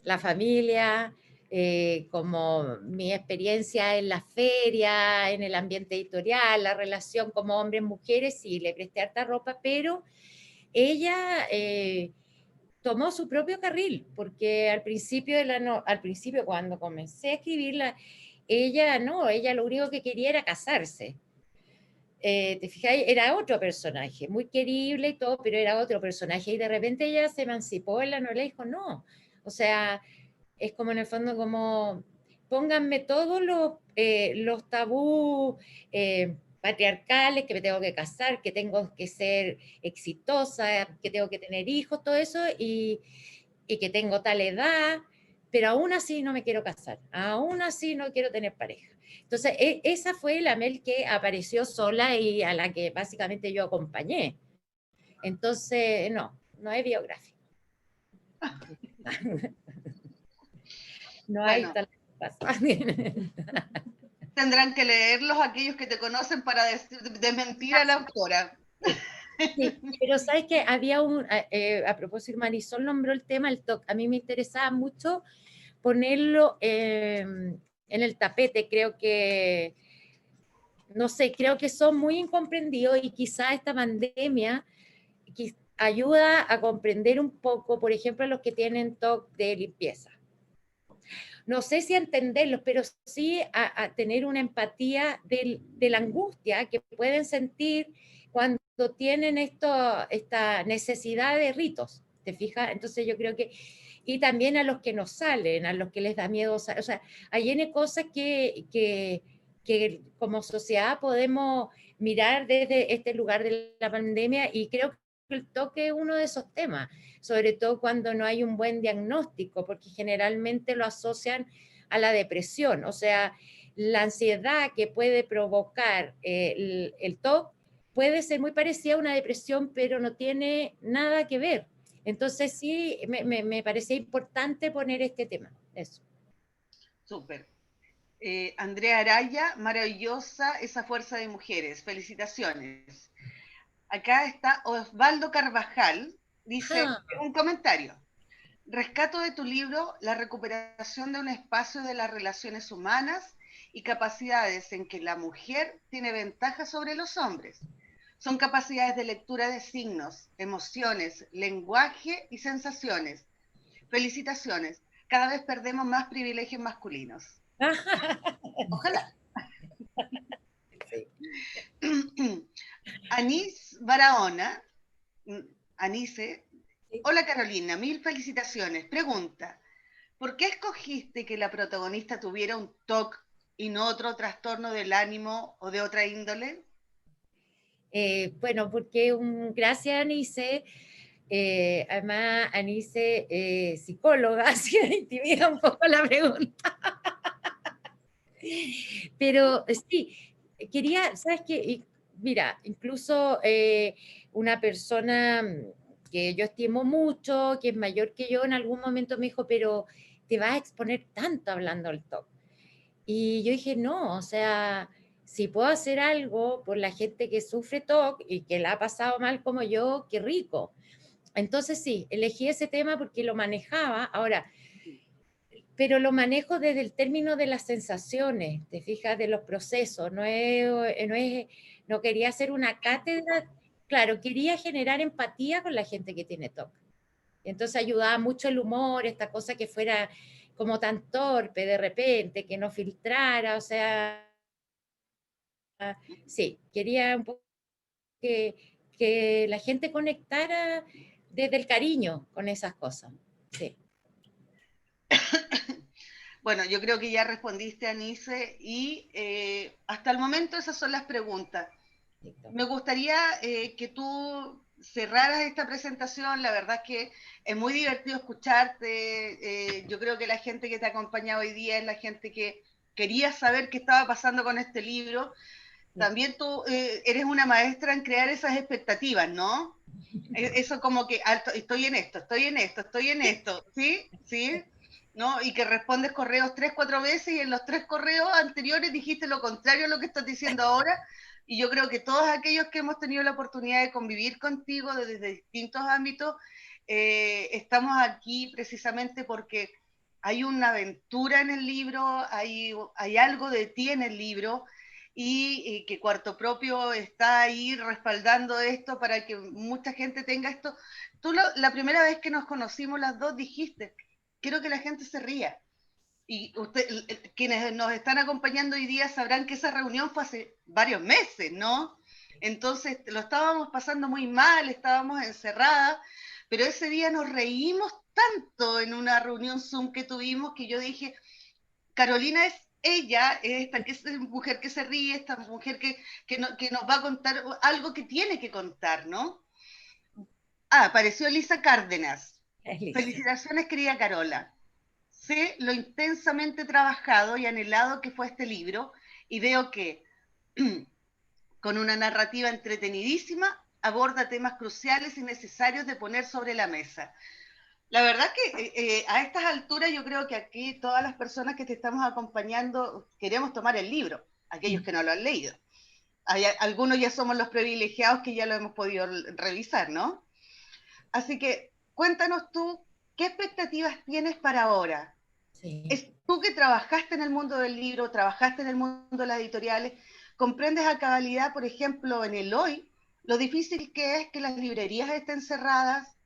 la familia, como mi experiencia en la feria, en el ambiente editorial, la relación como hombres-mujeres, sí, le presté harta ropa, pero ella tomó su propio carril, porque al principio, cuando comencé a escribirla, ella lo único que quería era casarse. Te fijáis, era otro personaje, muy querible y todo, pero era otro personaje, y de repente ella se emancipó en la novela y dijo, no, o sea, es como en el fondo como, pónganme todos los tabús patriarcales, que me tengo que casar, que tengo que ser exitosa, que tengo que tener hijos, todo eso, y que tengo tal edad, pero aún así no me quiero casar, aún así no quiero tener pareja. Entonces, esa fue la Mel que apareció sola y a la que básicamente yo acompañé. Entonces, no es biográfico. No hay Bueno, tal cosa. tendrán que leerlos aquellos que te conocen para desmentir a la autora. Sí, pero sabes que había a propósito, Marisol nombró el tema, el TOC. A mí me interesaba mucho ponerlo en el tapete. Creo que, no sé, creo que son muy incomprendidos y quizá esta pandemia ayuda a comprender un poco, por ejemplo, a los que tienen TOC de limpieza. No sé si a entenderlos, pero sí a tener una empatía de la angustia que pueden sentir cuando tienen esta necesidad de ritos, ¿te fijas? Entonces yo creo que, y también a los que no salen, a los que les da miedo, o sea, hay cosas que como sociedad podemos mirar desde este lugar de la pandemia, y creo que el toque es uno de esos temas, sobre todo cuando no hay un buen diagnóstico, porque generalmente lo asocian a la depresión, o sea, la ansiedad que puede provocar el TOC puede ser muy parecida a una depresión, pero no tiene nada que ver. Entonces sí, me parecía importante poner este tema. Eso. Súper. Andrea Araya, maravillosa esa fuerza de mujeres. Felicitaciones. Acá está Osvaldo Carvajal, dice Ah. un comentario. Rescato de tu libro la recuperación de un espacio de las relaciones humanas y capacidades en que la mujer tiene ventaja sobre los hombres. Son capacidades de lectura de signos, emociones, lenguaje y sensaciones. Felicitaciones. Cada vez perdemos más privilegios masculinos. Ojalá. Sí. Anís Barahona, Anise, Sí. hola Carolina, mil felicitaciones. Pregunta, ¿por qué escogiste que la protagonista tuviera un TOC y no otro trastorno del ánimo o de otra índole? Bueno, porque gracias Anice, además Anice, psicóloga, así me intimida un poco la pregunta. Pero sí, quería, ¿sabes qué? Mira, incluso una persona que yo estimo mucho, que es mayor que yo, en algún momento me dijo, pero te vas a exponer tanto hablando al TOC. Y yo dije, no, o sea, si puedo hacer algo por la gente que sufre TOC y que la ha pasado mal como yo, qué rico. Entonces sí, elegí ese tema porque lo manejaba. Ahora, pero lo manejo desde el término de las sensaciones, te fijas, de los procesos. No quería hacer una cátedra, claro, quería generar empatía con la gente que tiene TOC. Entonces ayudaba mucho el humor, esta cosa que fuera como tan torpe de repente, que no filtrara, o sea, sí, quería un poco que la gente conectara desde el cariño con esas cosas. Sí. Bueno, yo creo que ya respondiste, Anise, y hasta el momento esas son las preguntas. Me gustaría que tú cerraras esta presentación. La verdad es que es muy divertido escucharte. Yo creo que la gente que te acompaña hoy día es la gente que quería saber qué estaba pasando con este libro. También tú eres una maestra en crear esas expectativas, ¿no? Eso como que estoy en esto, estoy en esto, estoy en esto, ¿sí? ¿Sí? ¿No? Y que respondes correos 3, 4 veces y en los 3 correos anteriores dijiste lo contrario a lo que estás diciendo ahora. Y yo creo que todos aquellos que hemos tenido la oportunidad de convivir contigo desde distintos ámbitos, estamos aquí precisamente porque hay una aventura en el libro, hay algo de ti en el libro, y que Cuarto Propio está ahí respaldando esto para que mucha gente tenga esto. Tú la primera vez que nos conocimos las dos dijiste, quiero que la gente se ría. Y quienes nos están acompañando hoy día sabrán que esa reunión fue hace varios meses, ¿no? Entonces lo estábamos pasando muy mal, estábamos encerradas, pero ese día nos reímos tanto en una reunión Zoom que tuvimos que yo dije, Carolina es ella, esta mujer que se ríe, esta mujer que nos va a contar algo que tiene que contar, ¿no? Ah, apareció Elisa Cárdenas. Felicitaciones, querida Carola. Sé lo intensamente trabajado y anhelado que fue este libro y veo que con una narrativa entretenidísima aborda temas cruciales y necesarios de poner sobre la mesa. La verdad que a estas alturas yo creo que aquí todas las personas que te estamos acompañando queremos tomar el libro, aquellos que no lo han leído. Algunos ya somos los privilegiados que ya lo hemos podido revisar, ¿no? Así que cuéntanos tú, ¿qué expectativas tienes para ahora? Sí. Tú que trabajaste en el mundo del libro, trabajaste en el mundo de las editoriales, comprendes a cabalidad, por ejemplo, en el hoy, lo difícil que es que las librerías estén cerradas,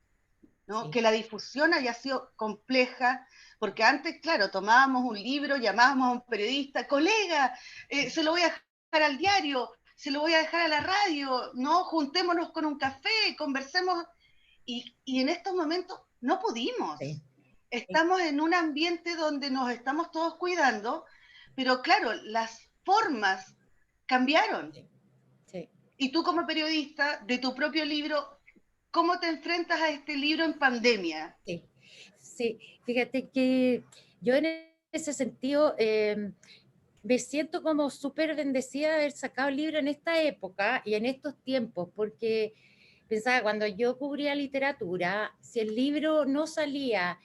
¿no? Sí. Que la difusión haya sido compleja, porque antes, claro, tomábamos un libro, llamábamos a un periodista, colega, se lo voy a dejar al diario, se lo voy a dejar a la radio, no, juntémonos con un café, conversemos, y en estos momentos no pudimos. Sí. Estamos en un ambiente donde nos estamos todos cuidando, pero claro, las formas cambiaron. Sí. Y tú como periodista de tu propio libro, ¿cómo te enfrentas a este libro en pandemia? Sí, sí. Fíjate que yo en ese sentido me siento como súper bendecida de haber sacado el libro en esta época y en estos tiempos, porque pensaba, cuando yo cubría literatura, si el libro no salía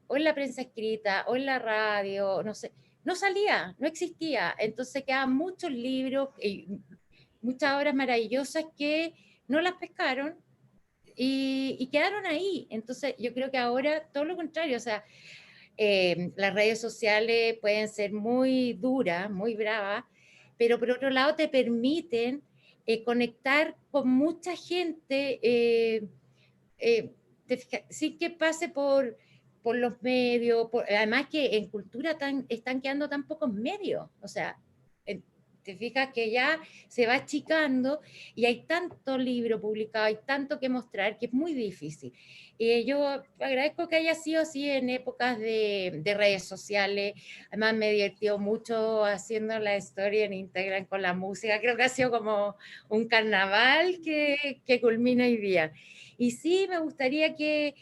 o en la prensa escrita o en la radio, no sé, no salía, no existía. Entonces quedaban muchos libros y muchas obras maravillosas que no las pescaron y quedaron ahí. Entonces yo creo que ahora todo lo contrario, o sea, las redes sociales pueden ser muy duras, muy bravas, pero por otro lado te permiten conectar con mucha gente sin que pase por los medios, además que en cultura están quedando tan pocos medios, o sea, te fijas que ya se va achicando y hay tanto libro publicado, hay tanto que mostrar que es muy difícil. Yo agradezco que haya sido así en épocas de redes sociales, además me divirtió mucho haciendo la historia en Instagram con la música, creo que ha sido como un carnaval que culmina hoy día. Y sí, me gustaría que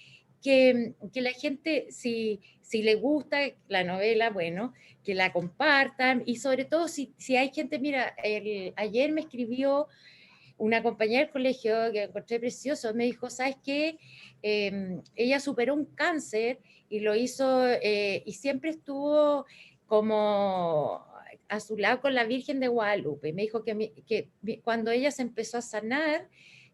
la gente, si le gusta la novela, bueno, que la compartan y sobre todo si hay gente, mira, ayer me escribió una compañera del colegio que encontré precioso, me dijo, ¿sabes qué? Ella superó un cáncer y lo hizo, y siempre estuvo como a su lado con la Virgen de Guadalupe. Me dijo que cuando ella se empezó a sanar,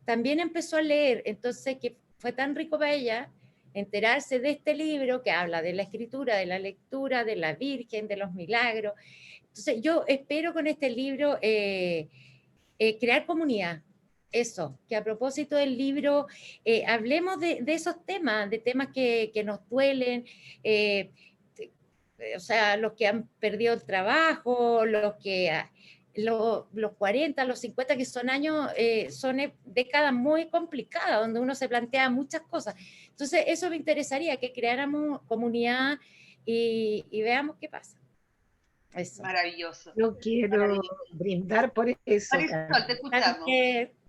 también empezó a leer, entonces que fue tan rico para ella enterarse de este libro que habla de la escritura, de la lectura, de la Virgen, de los milagros. Entonces yo espero con este libro crear comunidad. Eso, que a propósito del libro hablemos de esos temas, de temas que nos duelen, o sea, los que han perdido el trabajo, los 40, los 50, que son años, son décadas muy complicadas, donde uno se plantea muchas cosas. Entonces, eso me interesaría, que creáramos comunidad y veamos qué pasa. Eso. Maravilloso. Yo quiero brindar por eso. Marisol, te escuchamos.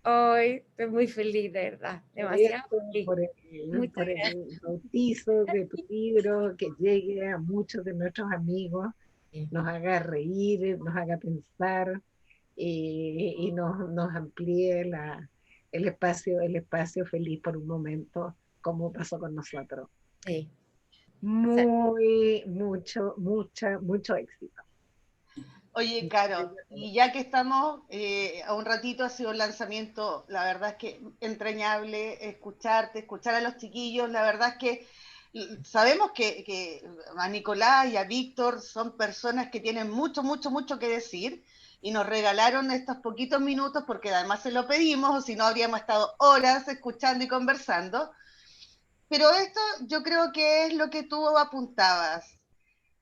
Hoy estoy muy feliz, de verdad, demasiado feliz. Por el bautizo de tu libro, que llegue a muchos de nuestros amigos, nos haga reír, nos haga pensar y nos amplíe el espacio feliz por un momento, como pasó con nosotros. Sí. Mucho éxito. Oye, Caro, y ya que estamos a un ratito, ha sido un lanzamiento, la verdad es que entrañable escucharte, escuchar a los chiquillos, la verdad es que sabemos que a Nicolás y a Víctor son personas que tienen mucho que decir y nos regalaron estos poquitos minutos porque además se lo pedimos, o si no habríamos estado horas escuchando y conversando. Pero esto yo creo que es lo que tú apuntabas.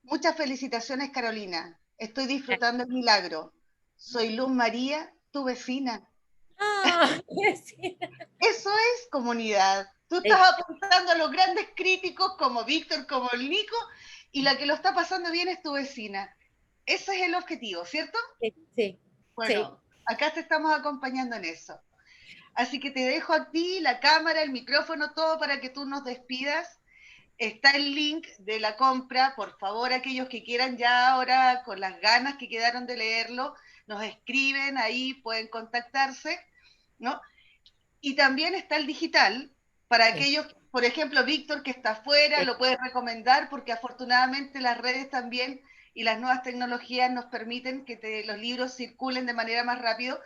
Muchas felicitaciones, Carolina. Estoy disfrutando el milagro. Soy Luz María, tu vecina. Eso es comunidad. Tú estás apuntando a los grandes críticos como Víctor, como el Nico, y la que lo está pasando bien es tu vecina. Ese es el objetivo, ¿cierto? Sí. Bueno, acá te estamos acompañando en eso. Así que te dejo a ti la cámara, el micrófono, todo para que tú nos despidas. Está el link de la compra, por favor, aquellos que quieran ya ahora, con las ganas que quedaron de leerlo, nos escriben, ahí pueden contactarse, ¿no? Y también está el digital, para aquellos, por ejemplo, Víctor, que está afuera, lo puedes recomendar, porque afortunadamente las redes también y las nuevas tecnologías nos permiten que los libros circulen de manera más rápido,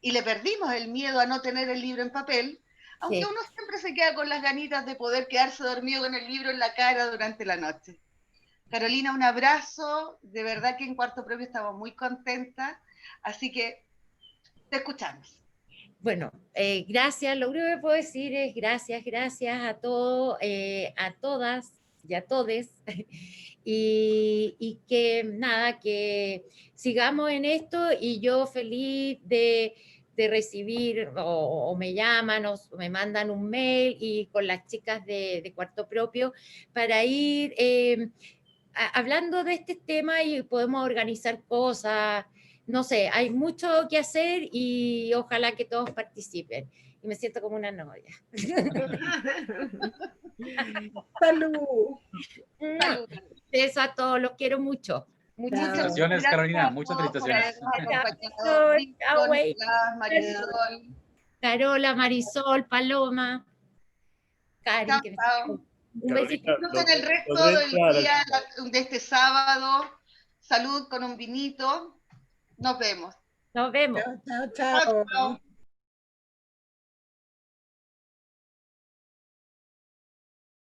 y le perdimos el miedo a no tener el libro en papel, aunque uno siempre se queda con las ganitas de poder quedarse dormido con el libro en la cara durante la noche. Carolina, un abrazo, de verdad que en Cuarto Propio estamos muy contentas, así que te escuchamos. Bueno, gracias, lo único que puedo decir es gracias a todos, a todas y a todes, y que nada, que sigamos en esto y yo feliz de recibir o me llaman o me mandan un mail y con las chicas de Cuarto Propio para ir hablando de este tema y podemos organizar cosas, no sé, hay mucho que hacer y ojalá que todos participen. Y me siento como una novia. ¡Salud! Eso a todos, los quiero mucho. Muchas felicitaciones, Carolina, muchas felicitaciones. Marisol. Carola, Marisol, Paloma, Karen. Un besito en el resto del día de este sábado. Salud con un vinito. Nos vemos. Chao.